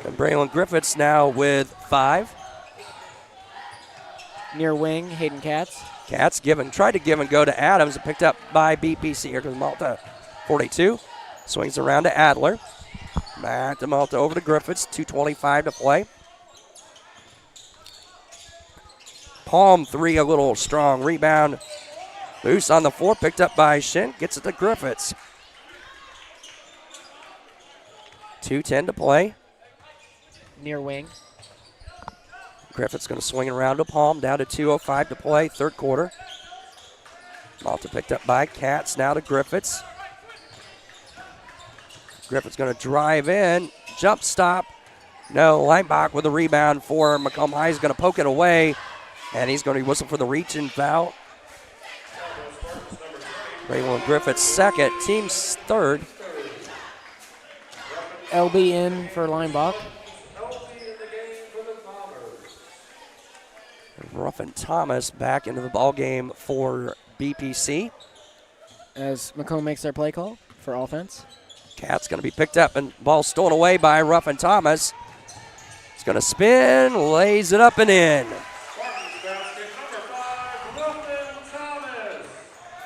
And Braylon Griffiths now with 5. Near wing, Hayden Katz. Katz tried to give and go to Adams, picked up by BPC. Here comes Malta, 42. Swings around to Adler. Back to Malta, over to Griffiths, 2:25 to play. Palm 3, a little strong rebound. Loose on the floor, picked up by Shin, gets it to Griffiths. 2:10 to play. Near wing. Griffiths going to swing around to Palm, down to 2:05 to play, third quarter. Malta picked up by Katz, now to Griffiths. Griffiths going to drive in, jump stop. No, Leinbach with a rebound for Macomb High. He's going to poke it away, and he's going to whistle for the reach-in foul. Braylon Griffiths second, team's third. LB in for Leinbach. Ruffin Thomas back into the ball game for BPC. As Macomb makes their play call for offense. Katz going to be picked up and ball stolen away by Ruffin Thomas. He's going to spin, lays it up and in.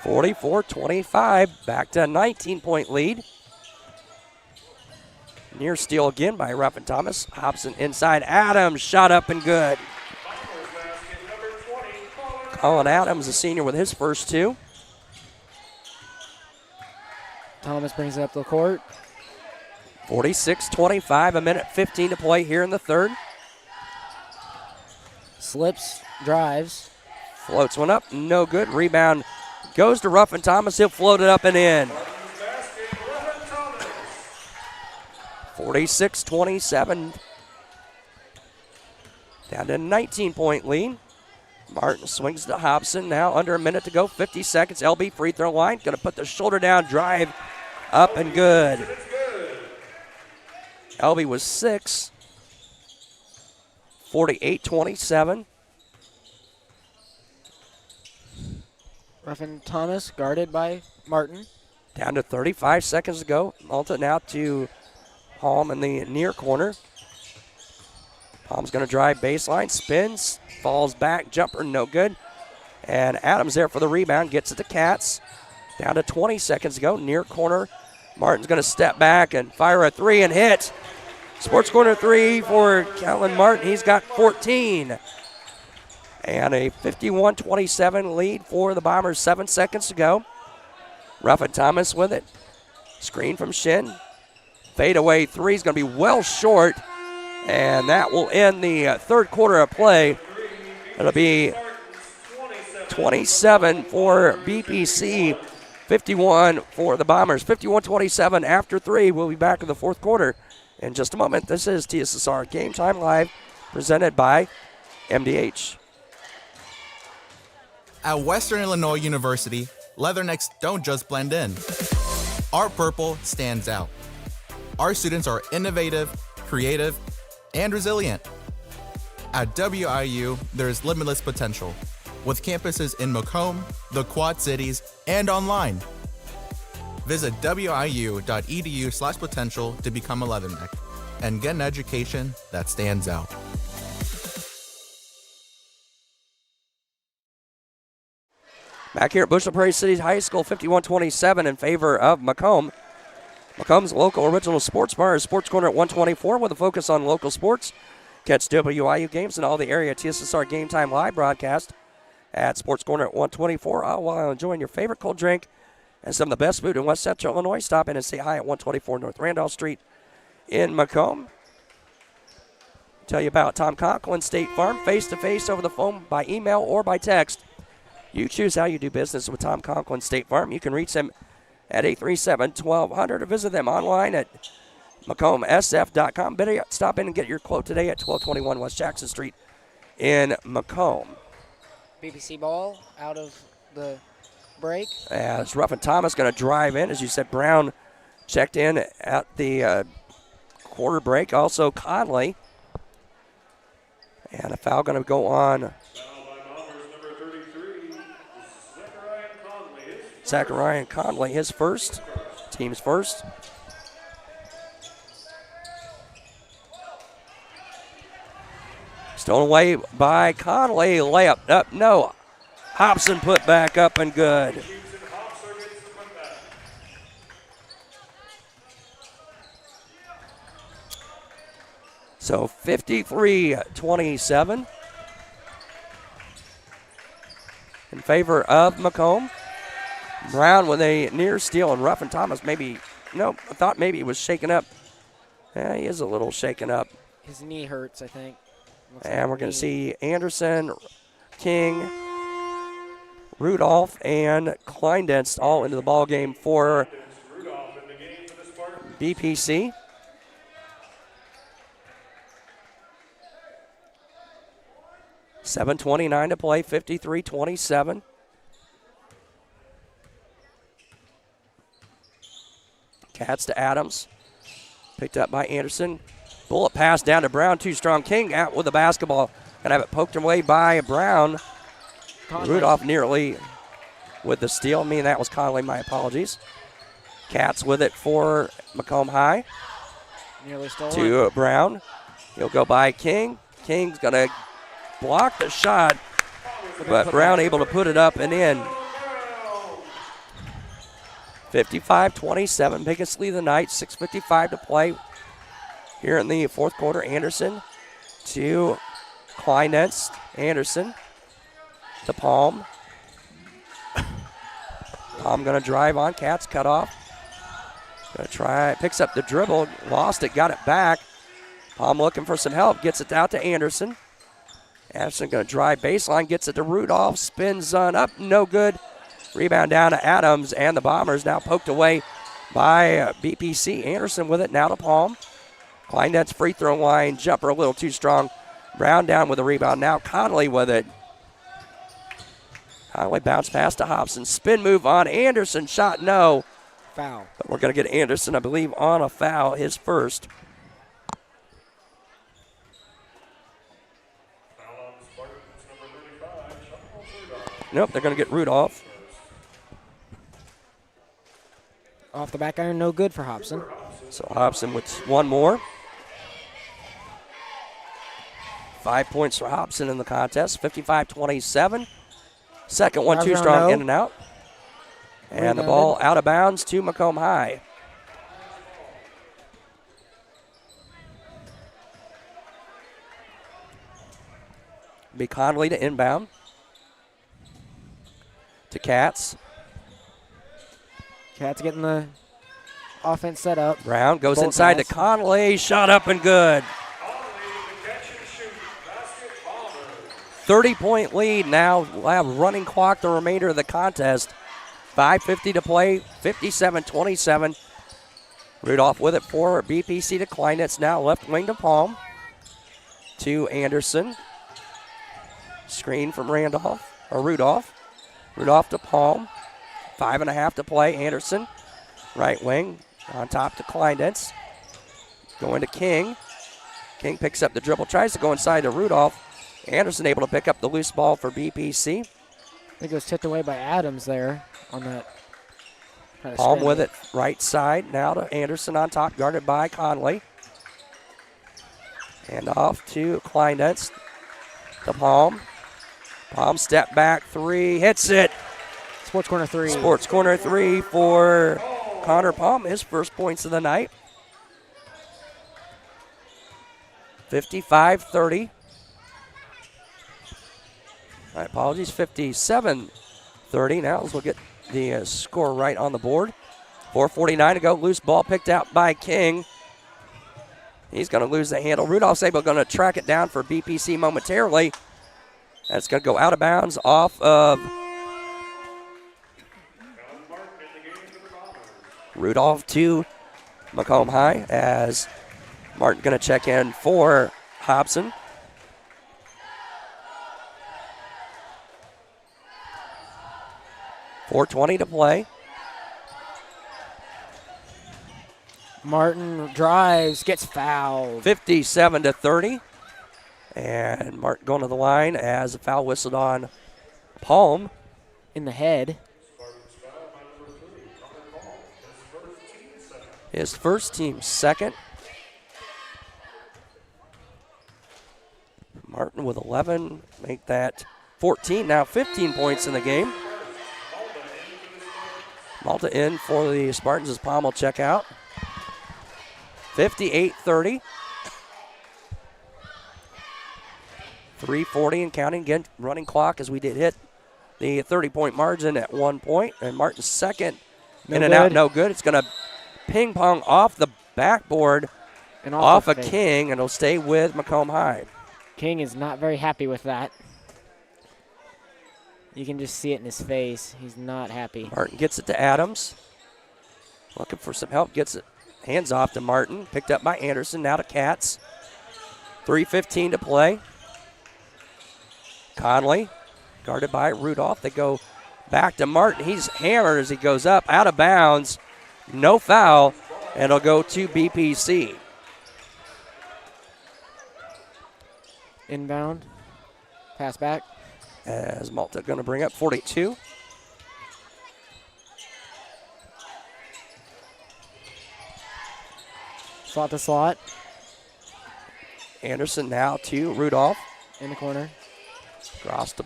44-25, back to a 19-point lead. Near steal again by Ruffin Thomas. Hobson inside, Adams, shot up and good. Colin Adams, a senior, with his first 2. Thomas brings it up the court. 46-25, a minute 15 to play here in the third. Slips, drives. Floats one up, no good. Rebound goes to Ruffin Thomas. He'll float it up and in. 46-27. Down to a 19-point lead. Martin swings to Hobson. Now under a minute to go, 50 seconds. LB free throw line. Going to put the shoulder down, drive up and good. LB was 6. 48-27. Ruffin Thomas guarded by Martin. Down to 35 seconds to go. Malta now to Palm in the near corner. Palm's going to drive baseline, spins, falls back, jumper, no good. And Adams there for the rebound, gets it to Katz. Down to 20 seconds to go, near corner. Martin's going to step back and fire a 3 and hit. Sports corner 3 for Kellen Martin. He's got 14. And a 51-27 lead for the Bombers, 7 seconds to go. Ruffin Thomas with it. Screen from Shin. Fadeaway 3 is going to be well short. And that will end the third quarter of play. It'll be 27 for BPC, 51 for the Bombers. 51-27 after 3. We'll be back in the fourth quarter in just a moment. This is TSSR Game Time Live, presented by MDH. At Western Illinois University, Leathernecks don't just blend in. Our purple stands out. Our students are innovative, creative, and resilient. At WIU, there's limitless potential, with campuses in Macomb, the Quad Cities, and online. Visit wiu.edu/potential to become a Leatherneck and get an education that stands out. Back here at Bushnell-Prairie City High School, 51-27 in favor of Macomb. Macomb's local original sports bar is Sports Corner at 124 with a focus on local sports. Catch WIU games and all the area TSSR Game Time live broadcast at Sports Corner at 124. All while enjoying your favorite cold drink and some of the best food in West Central Illinois. Stop in and say hi at 124 North Randolph Street in Macomb. Tell you about Tom Conklin State Farm, face-to-face over the phone, by email, or by text. You choose how you do business with Tom Conklin State Farm. You can reach them at 837-1200 or visit them online at MacombSF.com. Better yet, stop in and get your quote today at 1221 West Jackson Street in Macomb. BPC ball out of the break. As Ruffin Thomas going to drive in. As you said, Brown checked in at the quarter break. Also Conley. And a foul going to go on Zachariah Conley, his first, team's first. Stolen away by Conley, layup up, no. Hobson put back up and good. So 53-27 in favor of Macomb. Brown with a near steal, and Ruffin Thomas I thought maybe he was shaken up. Yeah, he is a little shaken up. His knee hurts, I think. And we're going to see Anderson, King, Rudolph, and Kleindenst all into the ball game for BPC. $7:29 to play, 53-27. Cats to Adams. Picked up by Anderson. Bullet pass down to Brown. Too strong. King out with the basketball. Gonna have it poked away by Brown. Conley. Rudolph nearly with the steal. That was Conley. My apologies. Cats with it for Macomb High. Nearly stolen. To Brown. He'll go by King. King's gonna block the shot, but Brown able to put it up and in. 55-27, biggest lead of the night, 6:55 to play here in the fourth quarter. Anderson to Kleindenst. Anderson to Palm. Palm going to drive on. Cats cut off. Going to try, picks up the dribble, lost it, got it back. Palm looking for some help, gets it out to Anderson. Anderson going to drive baseline, gets it to Rudolph, spins on up, no good. Rebound down to Adams, and the Bombers now poked away by BPC. Anderson with it now to Palm. Kleindenst free throw line, jumper a little too strong. Brown down with the rebound. Now Conley with it. Conley bounce pass to Hobson. Spin move on Anderson. Shot no. Foul. But we're going to get Anderson, I believe, on a foul, his first. Nope, they're going to get Rudolph. Off the back iron, no good for Hobson. So Hobson with one more. 5 points for Hobson in the contest, 55-27. Second one, too strong, in and out. And the ball out of bounds to Macomb High. Be Conley to inbound. To Cats. Cats getting the offense set up. Brown goes inside to Conley. Shot up and good. 30-point lead now. We'll have running clock the remainder of the contest. 5:50 to play, 57-27. Rudolph with it for BPC to Kleindenst now. Left wing to Palm. To Anderson. Screen from Rudolph. Rudolph to Palm. 5.5 to play. Anderson. Right wing. On top to Kleindenst. Going to King. King picks up the dribble. Tries to go inside to Rudolph. Anderson able to pick up the loose ball for BPC. I think it was tipped away by Adams there on that. Palm with it right side. Now to Anderson on top. Guarded by Conley. And off to Kleindenst. To Palm. Palm step back three. Hits it. Sports corner three. Sports corner three for Connor Palm, his first points of the night. 55-30. My apologies, 57-30. Now we'll get the score right on the board. 4:49 to go. Loose ball picked out by King. He's going to lose the handle. Rudolph's able going to track it down for BPC momentarily. That's going to go out of bounds off of Rudolph to Macomb High as Martin going to check in for Hobson. .420 to play. Martin drives, gets fouled. 57-30. And Martin going to the line as a foul whistled on Palm. In the head. His first team second. Martin with 11, make that 14, now 15 points in the game. Malta in for the Spartans as Palm will check out. 58-30. 3:40 and counting. Again, running clock as we did hit the 30-point margin at 1 point. And Martin's second in and out, no good. It's going to ping pong off the backboard and off of King, and it'll stay with Macomb High. King is not very happy with that. You can just see it in his face. He's not happy. Martin gets it to Adams. Looking for some help. Gets it. Hands off to Martin. Picked up by Anderson. Now to Katz. 3:15 to play. Conley guarded by Rudolph. They go back to Martin. He's hammered as he goes up. Out of bounds. No foul. And it'll go to BPC. Inbound. Pass back. As Malta going to bring up 42. Slot to slot. Anderson now to Rudolph. In the corner. Cross to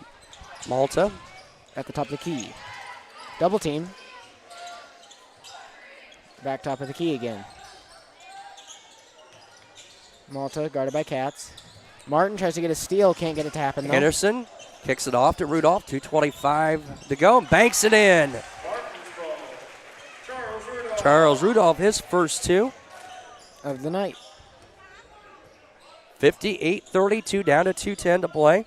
Malta. At the top of the key. Double team. Back top of the key again. Malta guarded by Katz. Martin tries to get a steal, can't get it to happen though. Anderson kicks it off to Rudolph. 2:25 to go and banks it in. Charles Rudolph, his first two of the night. 58-32, down to 2:10 to play.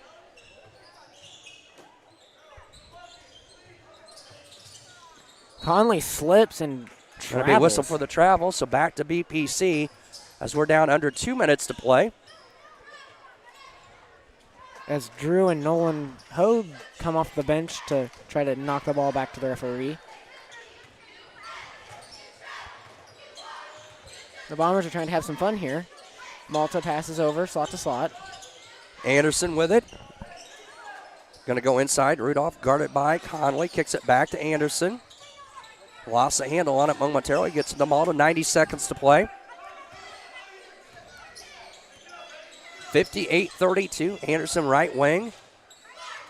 Conley slips and travels. Going to be a whistle for the travel, so back to BPC as we're down under 2 minutes to play. As Drew and Nolan Hogue come off the bench to try to knock the ball back to the referee. The Bombers are trying to have some fun here. Malta passes over, slot to slot. Anderson with it. Going to go inside. Rudolph guarded by Conley. Kicks it back to Anderson. Lost the handle on it momentarily. Gets the ball to 90 seconds to play. 58-32. Anderson right wing.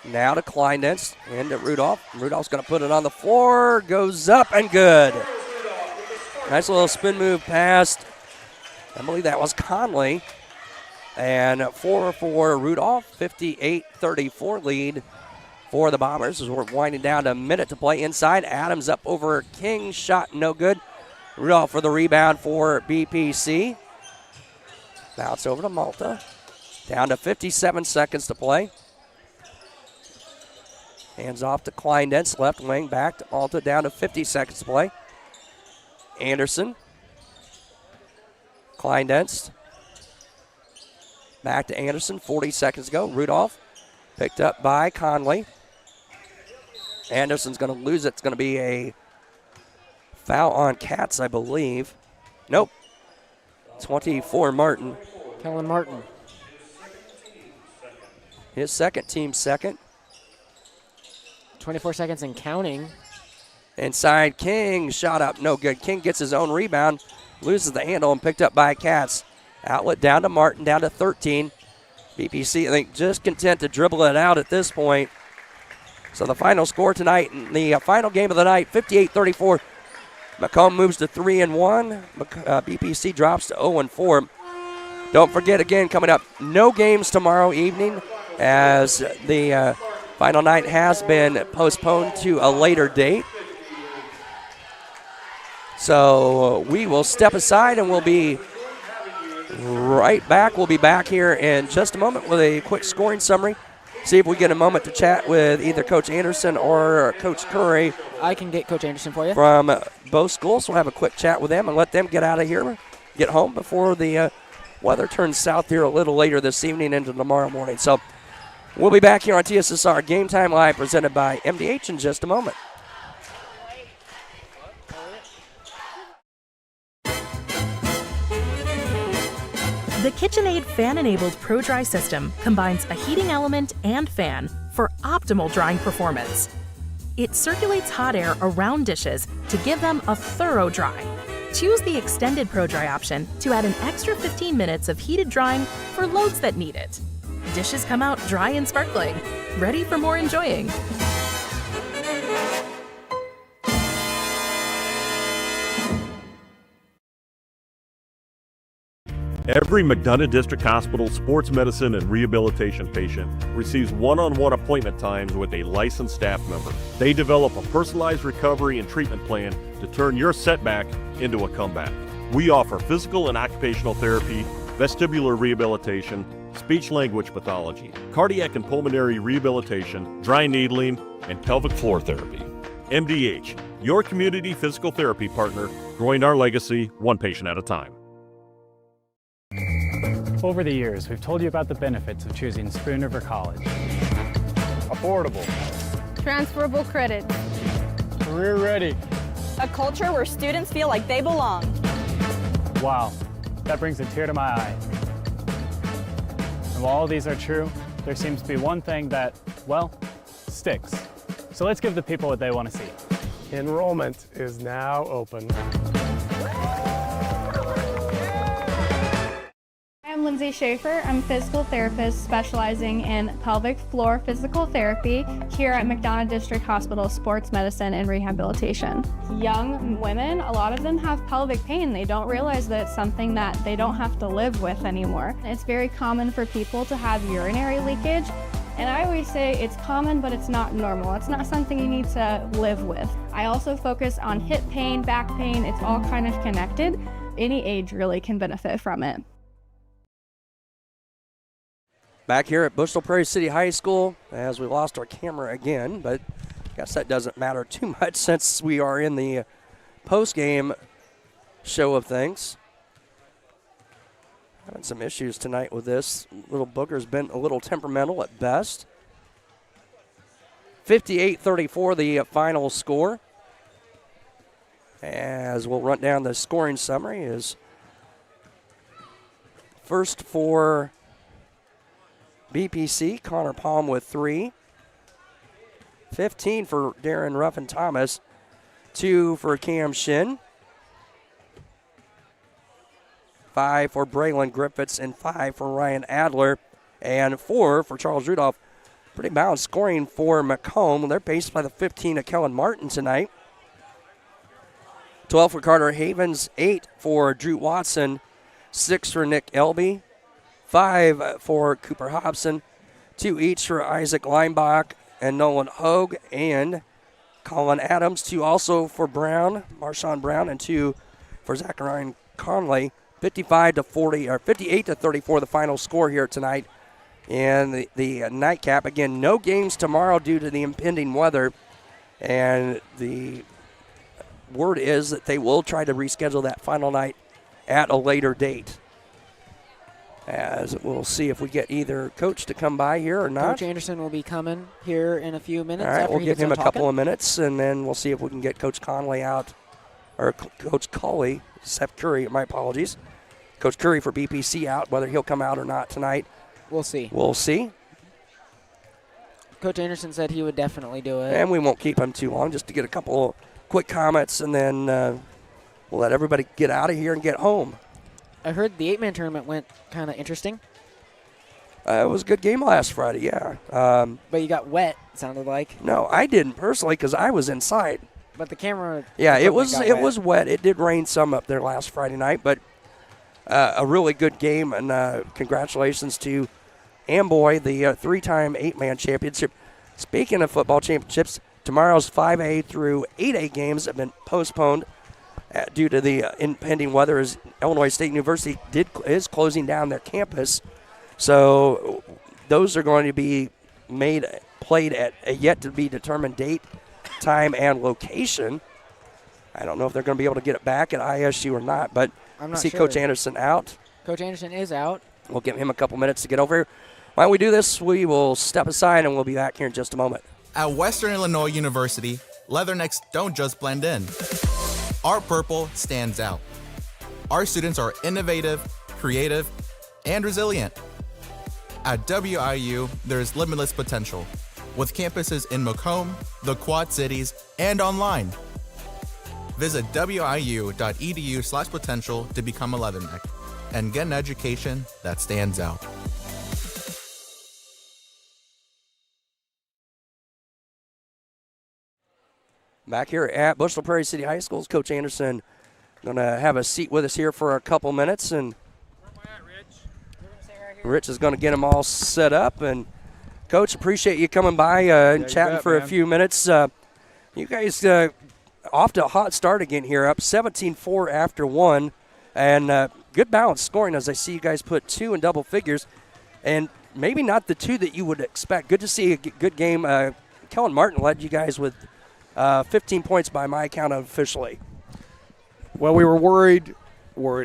Now to Kleindenz. Into Rudolph. Rudolph's going to put it on the floor. Goes up and good. Nice little spin move past. I believe that was Conley. And 4 for Rudolph. 58-34 lead for the Bombers as we're winding down to a minute to play inside. Adams up over King. Shot no good. Rudolph for the rebound for BPC. Bounce over to Malta. Down to 57 seconds to play. Hands off to Kleindenz. Left wing back to Malta. Down to 50 seconds to play. Anderson. Kleindenz. Back to Anderson. 40 seconds to go. Rudolph picked up by Conley. Anderson's going to lose it. It's going to be a foul on Katz, I believe. Nope. 24 Martin. Kellen Martin. His second, team second. 24 seconds and counting. Inside King, shot up, no good. King gets his own rebound, loses the handle and picked up by Katz. Outlet down to Martin, down to 13. BPC, I think, just content to dribble it out at this point. So the final score tonight, the final game of the night, 58-34. Macomb moves to 3-1. BPC drops to 0-4. Don't forget, again, coming up, no games tomorrow evening as the final night has been postponed to a later date. So we will step aside and we'll be right back. We'll be back here in just a moment with a quick scoring summary. See if we get a moment to chat with either Coach Anderson or Coach Curry. I can get Coach Anderson for you. From both schools. We'll have a quick chat with them and let them get out of here, get home before the weather turns south here a little later this evening into tomorrow morning. So we'll be back here on TSSR Game Time Live presented by MDH in just a moment. The KitchenAid fan-enabled Pro Dry system combines a heating element and fan for optimal drying performance. It circulates hot air around dishes to give them a thorough dry. Choose the extended Pro Dry option to add an extra 15 minutes of heated drying for loads that need it. Dishes come out dry and sparkling, ready for more enjoying. Every McDonough District Hospital sports medicine and rehabilitation patient receives one-on-one appointment times with a licensed staff member. They develop a personalized recovery and treatment plan to turn your setback into a comeback. We offer physical and occupational therapy, vestibular rehabilitation, speech-language pathology, cardiac and pulmonary rehabilitation, dry needling, and pelvic floor therapy. MDH, your community physical therapy partner, growing our legacy one patient at a time. Over the years, we've told you about the benefits of choosing Spoon River College. Affordable. Transferable credit. Career ready. A culture where students feel like they belong. Wow, that brings a tear to my eye. And while all these are true, there seems to be one thing that, well, sticks. So let's give the people what they want to see. Enrollment is now open. I'm Lindsay Schaefer. I'm a physical therapist specializing in pelvic floor physical therapy here at McDonough District Hospital Sports Medicine and Rehabilitation. Young women, a lot of them have pelvic pain. They don't realize that it's something that they don't have to live with anymore. It's very common for people to have urinary leakage. And I always say it's common, but it's not normal. It's not something you need to live with. I also focus on hip pain, back pain. It's all kind of connected. Any age really can benefit from it. Back here at Bushnell-Prairie City High School, as we lost our camera again, but I guess that doesn't matter too much since we are in the post-game show of things. Having some issues tonight with this. Little Booker's been a little temperamental at best. 58-34 the final score. As we'll run down the scoring summary is first for BPC, Connor Palm with 3. 15 for Darren Ruffin-Thomas. 2 for Cam Shin. 5 for Braylon Griffiths and 5 for Ryan Adler. And 4 for Charles Rudolph. Pretty balanced scoring for Macomb. They're paced by the 15 of Kellen Martin tonight. 12 for Carter Havens. 8 for Drew Watson. 6 for Nick Elby. 5 for Cooper Hobson, 2 each for Isaac Leinbach and Nolan Hogue and Colin Adams, 2 also for Brown, Marshawn Brown, and 2 for Zachariah Conley. 58-34 the final score here tonight. And the nightcap, again, no games tomorrow due to the impending weather. And the word is that they will try to reschedule that final night at a later date. As we'll see if we get either coach to come by here or not. Coach Anderson will be coming here in a few minutes. All right, after we'll give him a couple of minutes, and then we'll see if we can get Coach Conley out, or Coach Colley, Seth Curry, my apologies. Coach Curry for BPC out, whether he'll come out or not tonight. We'll see. We'll see. Coach Anderson said he would definitely do it. And we won't keep him too long, just to get a couple quick comments, and then we'll let everybody get out of here and get home. I heard the 8-man tournament went kind of interesting. It was a good game last Friday, yeah. But you got wet, it sounded like. No, I didn't personally because I was inside. But the camera. Yeah, it equipment got was wet. it was wet. It did rain some up there last Friday night, but a really good game, and congratulations to Amboy, the 3-time 8-man championship. Speaking of football championships, tomorrow's 5A through 8A games have been postponed due to the impending weather, as Illinois State University is closing down their campus. So those are going to be played at a yet-to-be-determined date, time, and location. I don't know if they're going to be able to get it back at ISU or not, but I'm not see sure. Coach Anderson out. Coach Anderson is out. We'll give him a couple minutes to get over here. Why don't we do this? We will step aside, and we'll be back here in just a moment. At Western Illinois University, leathernecks don't just blend in. Our purple stands out. Our students are innovative, creative, and resilient. At WIU, there's limitless potential, with campuses in Macomb, the Quad Cities, and online. Visit wiu.edu/potential to become a leatherneck and get an education that stands out. Back here at Bushnell-Prairie City High School, Coach Anderson going to have a seat with us here for a couple minutes. And Rich is going to get them all set up. And, Coach, appreciate you coming by and chatting for a few minutes. You guys off to a hot start again here, up 17-4 after 1. And good balance scoring as I see you guys put 2 in double figures. And maybe not the 2 that you would expect. Good to see a good game. Kellen Martin led you guys with 15 points by my count officially. Well, we were worried.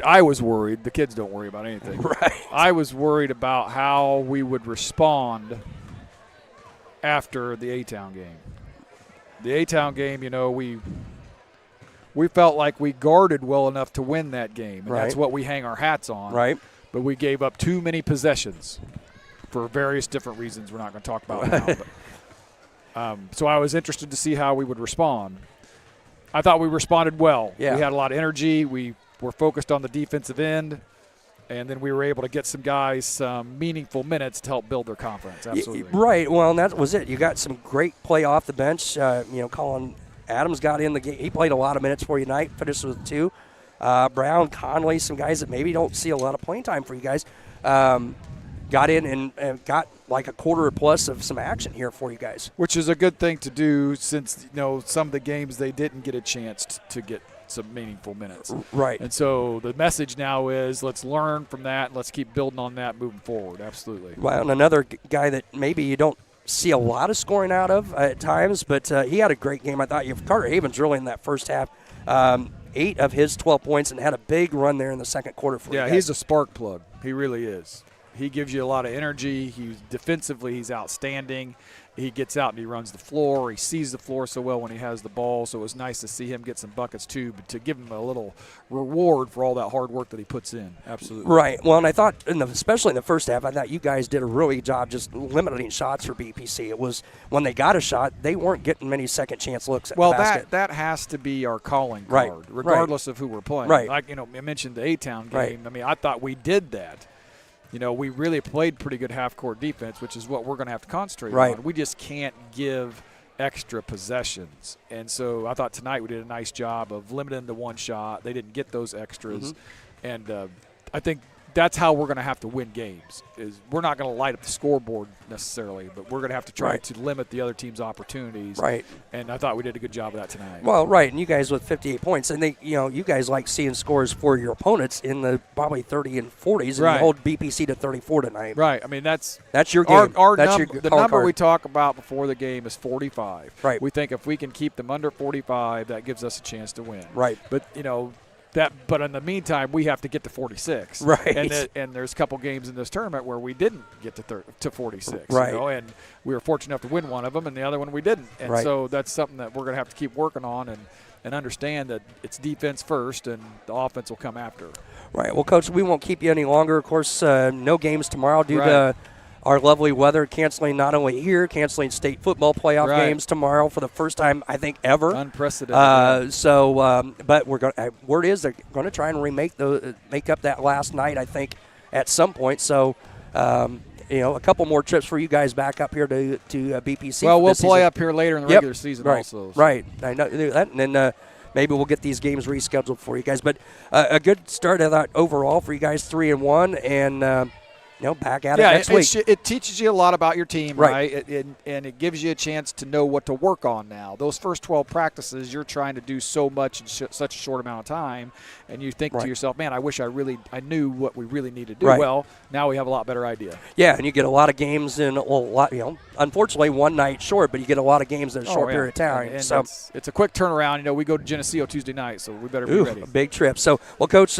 I was worried. The kids don't worry about anything. Right. I was worried about how we would respond after the A-Town game. The A-Town game, we felt like we guarded well enough to win that game. And Right. That's what we hang our hats on. Right. But we gave up too many possessions for various different reasons we're not going to talk about now. But, so I was interested to see how we would respond. I thought we responded well. Yeah. We had a lot of energy. We were focused on the defensive end, and then we were able to get some guys some meaningful minutes to help build their confidence. Absolutely. Right. Well, and that was it. You got some great play off the bench. Colin Adams got in the game. He played a lot of minutes for you tonight, finished with 2. Brown, Conley, some guys that maybe don't see a lot of playing time for you guys, got in and got like a quarter or plus of some action here for you guys. Which is a good thing to do since, some of the games they didn't get a chance to get some meaningful minutes. Right. And so the message now is let's learn from that and let's keep building on that moving forward. Absolutely. Well, and another guy that maybe you don't see a lot of scoring out of at times, but he had a great game. I thought Carter Havens really in that first half. 8 of his 12 points and had a big run there in the second quarter for you guys. Yeah, he's a spark plug. He really is. He gives you a lot of energy. Defensively, he's outstanding. He gets out and he runs the floor. He sees the floor so well when he has the ball. So it was nice to see him get some buckets too, but to give him a little reward for all that hard work that he puts in. Absolutely. Right. Well, and I thought, especially in the first half, I thought you guys did a really good job just limiting shots for BPC. It was when they got a shot, they weren't getting many second chance looks at the basket. That has to be our calling Right. card, regardless of who we're playing. Right. Like, I mentioned the A-Town game. Right. I mean, I thought we did that. We really played pretty good half-court defense, which is what we're going to have to concentrate Right. on. We just can't give extra possessions. And so I thought tonight we did a nice job of limiting to one shot. They didn't get those extras. And I think that's how we're going to have to win games. Is we're not going to light up the scoreboard necessarily, but we're going to have to try to limit the other team's opportunities. Right. And I thought we did a good job of that tonight. Well, right, and you guys with 58 points, and you guys like seeing scores for your opponents in the probably 30 and 40s, and Right. you hold BPC to 34 tonight. Right. I mean, that's your game. The number we talk about before the game is 45. Right. We think if we can keep them under 45, that gives us a chance to win. Right. But but in the meantime, we have to get to 46. Right. And there's a couple games in this tournament where we didn't get to 46. Right. And we were fortunate enough to win one of them, and the other one we didn't. And Right. so that's something that we're going to have to keep working on and understand that it's defense first and the offense will come after. Right. Well, Coach, we won't keep you any longer. Of course, no games tomorrow due Right. to our lovely weather canceling not only here, canceling state football playoff Right. games tomorrow for the first time, I think, ever. Unprecedented. But we're going. Word is they're going to try and make up that last night, I think, at some point. So a couple more trips for you guys back up here to BPC. Well, we'll this play season. up here later in the regular season also. So. Right. I know that, and then maybe we'll get these games rescheduled for you guys. But a good start, I thought, overall for you guys, 3-1, and back at it next week. It teaches you a lot about your team, right? And it gives you a chance to know what to work on now. Those first 12 practices, you're trying to do so much in such a short amount of time, and you think to yourself, man, I wish I knew what we really need to do. Well, now we have a lot better idea. Yeah, and you get a lot of games in a lot. Unfortunately, one night short, but you get a lot of games in a short period of time. And so it's a quick turnaround. We go to Geneseo Tuesday night, so we better be ready. A big trip. So, well, Coach,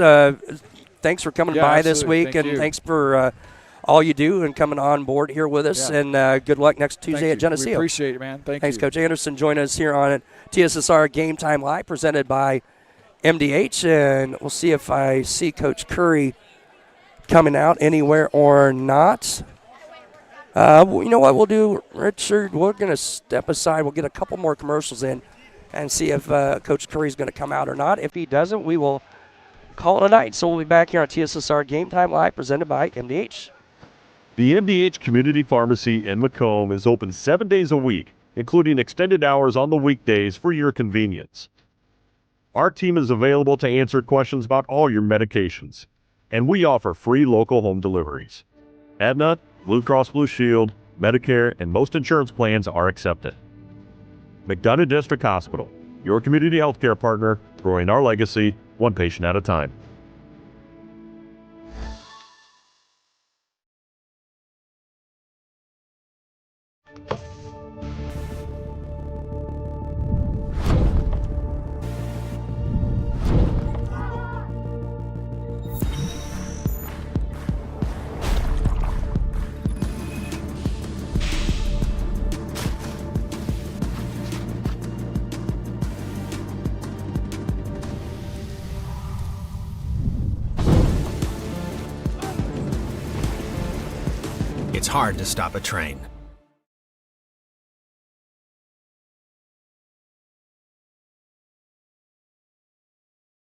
thanks for coming by this week, and thanks for all you do and coming on board here with us. And good luck next Tuesday at Geneseo. We appreciate it, man. Thanks, Coach Anderson. Join us here on TSSR Game Time Live, presented by MDH. And we'll see if I see Coach Curry coming out anywhere or not. You know what we'll do, Richard? We're going to step aside. We'll get a couple more commercials in and see if Coach Curry's going to come out or not. If he doesn't, we will call it a night. So we'll be back here on TSSR Game Time Live, presented by MDH. The MDH Community Pharmacy in Macomb is open 7 days a week, including extended hours on the weekdays for your convenience. Our team is available to answer questions about all your medications, and we offer free local home deliveries. Aetna, Blue Cross Blue Shield, Medicare, and most insurance plans are accepted. McDonough District Hospital, your community healthcare partner, growing our legacy one patient at a time. It's hard to stop a train.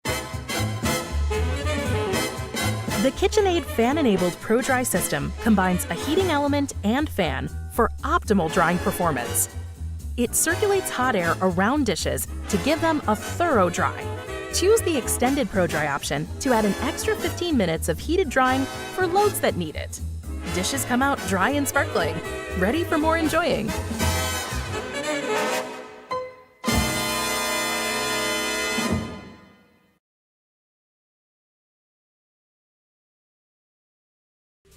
The KitchenAid fan-enabled Pro Dry system combines a heating element and fan for optimal drying performance. It circulates hot air around dishes to give them a thorough dry. Choose the extended Pro Dry option to add an extra 15 minutes of heated drying for loads that need it. Dishes come out dry and sparkling, ready for more enjoying.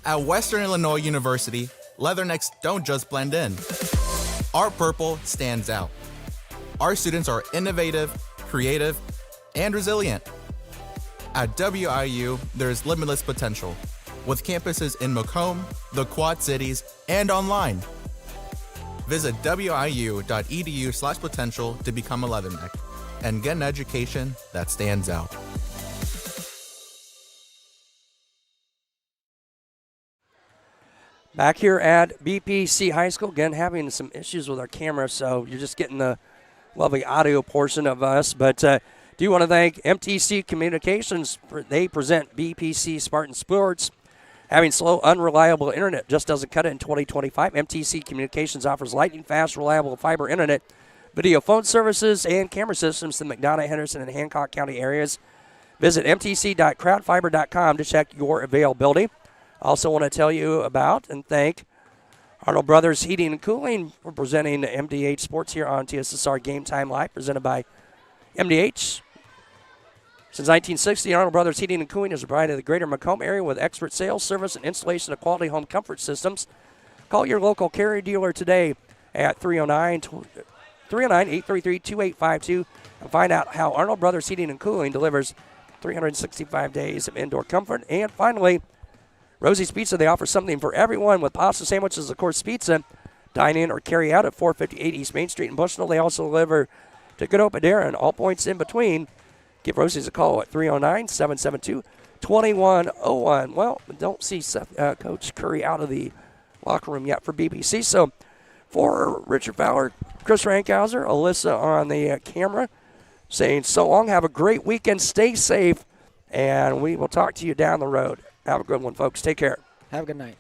At Western Illinois University, leathernecks don't just blend in. Our purple stands out. Our students are innovative, creative, and resilient. At WIU, there's limitless potential, with campuses in Macomb, the Quad Cities, and online. Visit wiu.edu/potential to become a leatherneck and get an education that stands out. Back here at BPC High School, again, having some issues with our camera, so you're just getting the lovely audio portion of us. But do want to thank MTC Communications. They present BPC Spartan Sports. Having slow, unreliable internet just doesn't cut it in 2025. MTC Communications offers lightning-fast, reliable fiber internet, video phone services, and camera systems in McDonough, Henderson, and Hancock County areas. Visit mtc.crowdfiber.com to check your availability. Also want to tell you about and thank Arnold Brothers Heating and Cooling for presenting MDH Sports here on TSSR Game Time Live, presented by MDH. Since 1960, Arnold Brothers Heating and Cooling has provided the greater Macomb area with expert sales, service, and installation of quality home comfort systems. Call your local Carrier dealer today at 309-833-2852 and find out how Arnold Brothers Heating and Cooling delivers 365 days of indoor comfort. And finally, Rosie's Pizza. They offer something for everyone with pasta sandwiches, of course, pizza. Dine in or carry out at 458 East Main Street in Bushnell. They also deliver to Good Hope Madera and all points in between. Give Rosie's a call at 309-772-2101. Well, don't see Coach Curry out of the locker room yet for BBC. So for Richard Fowler, Chris Rankhauser, Alyssa on the camera, saying so long. Have a great weekend. Stay safe, and we will talk to you down the road. Have a good one, folks. Take care. Have a good night.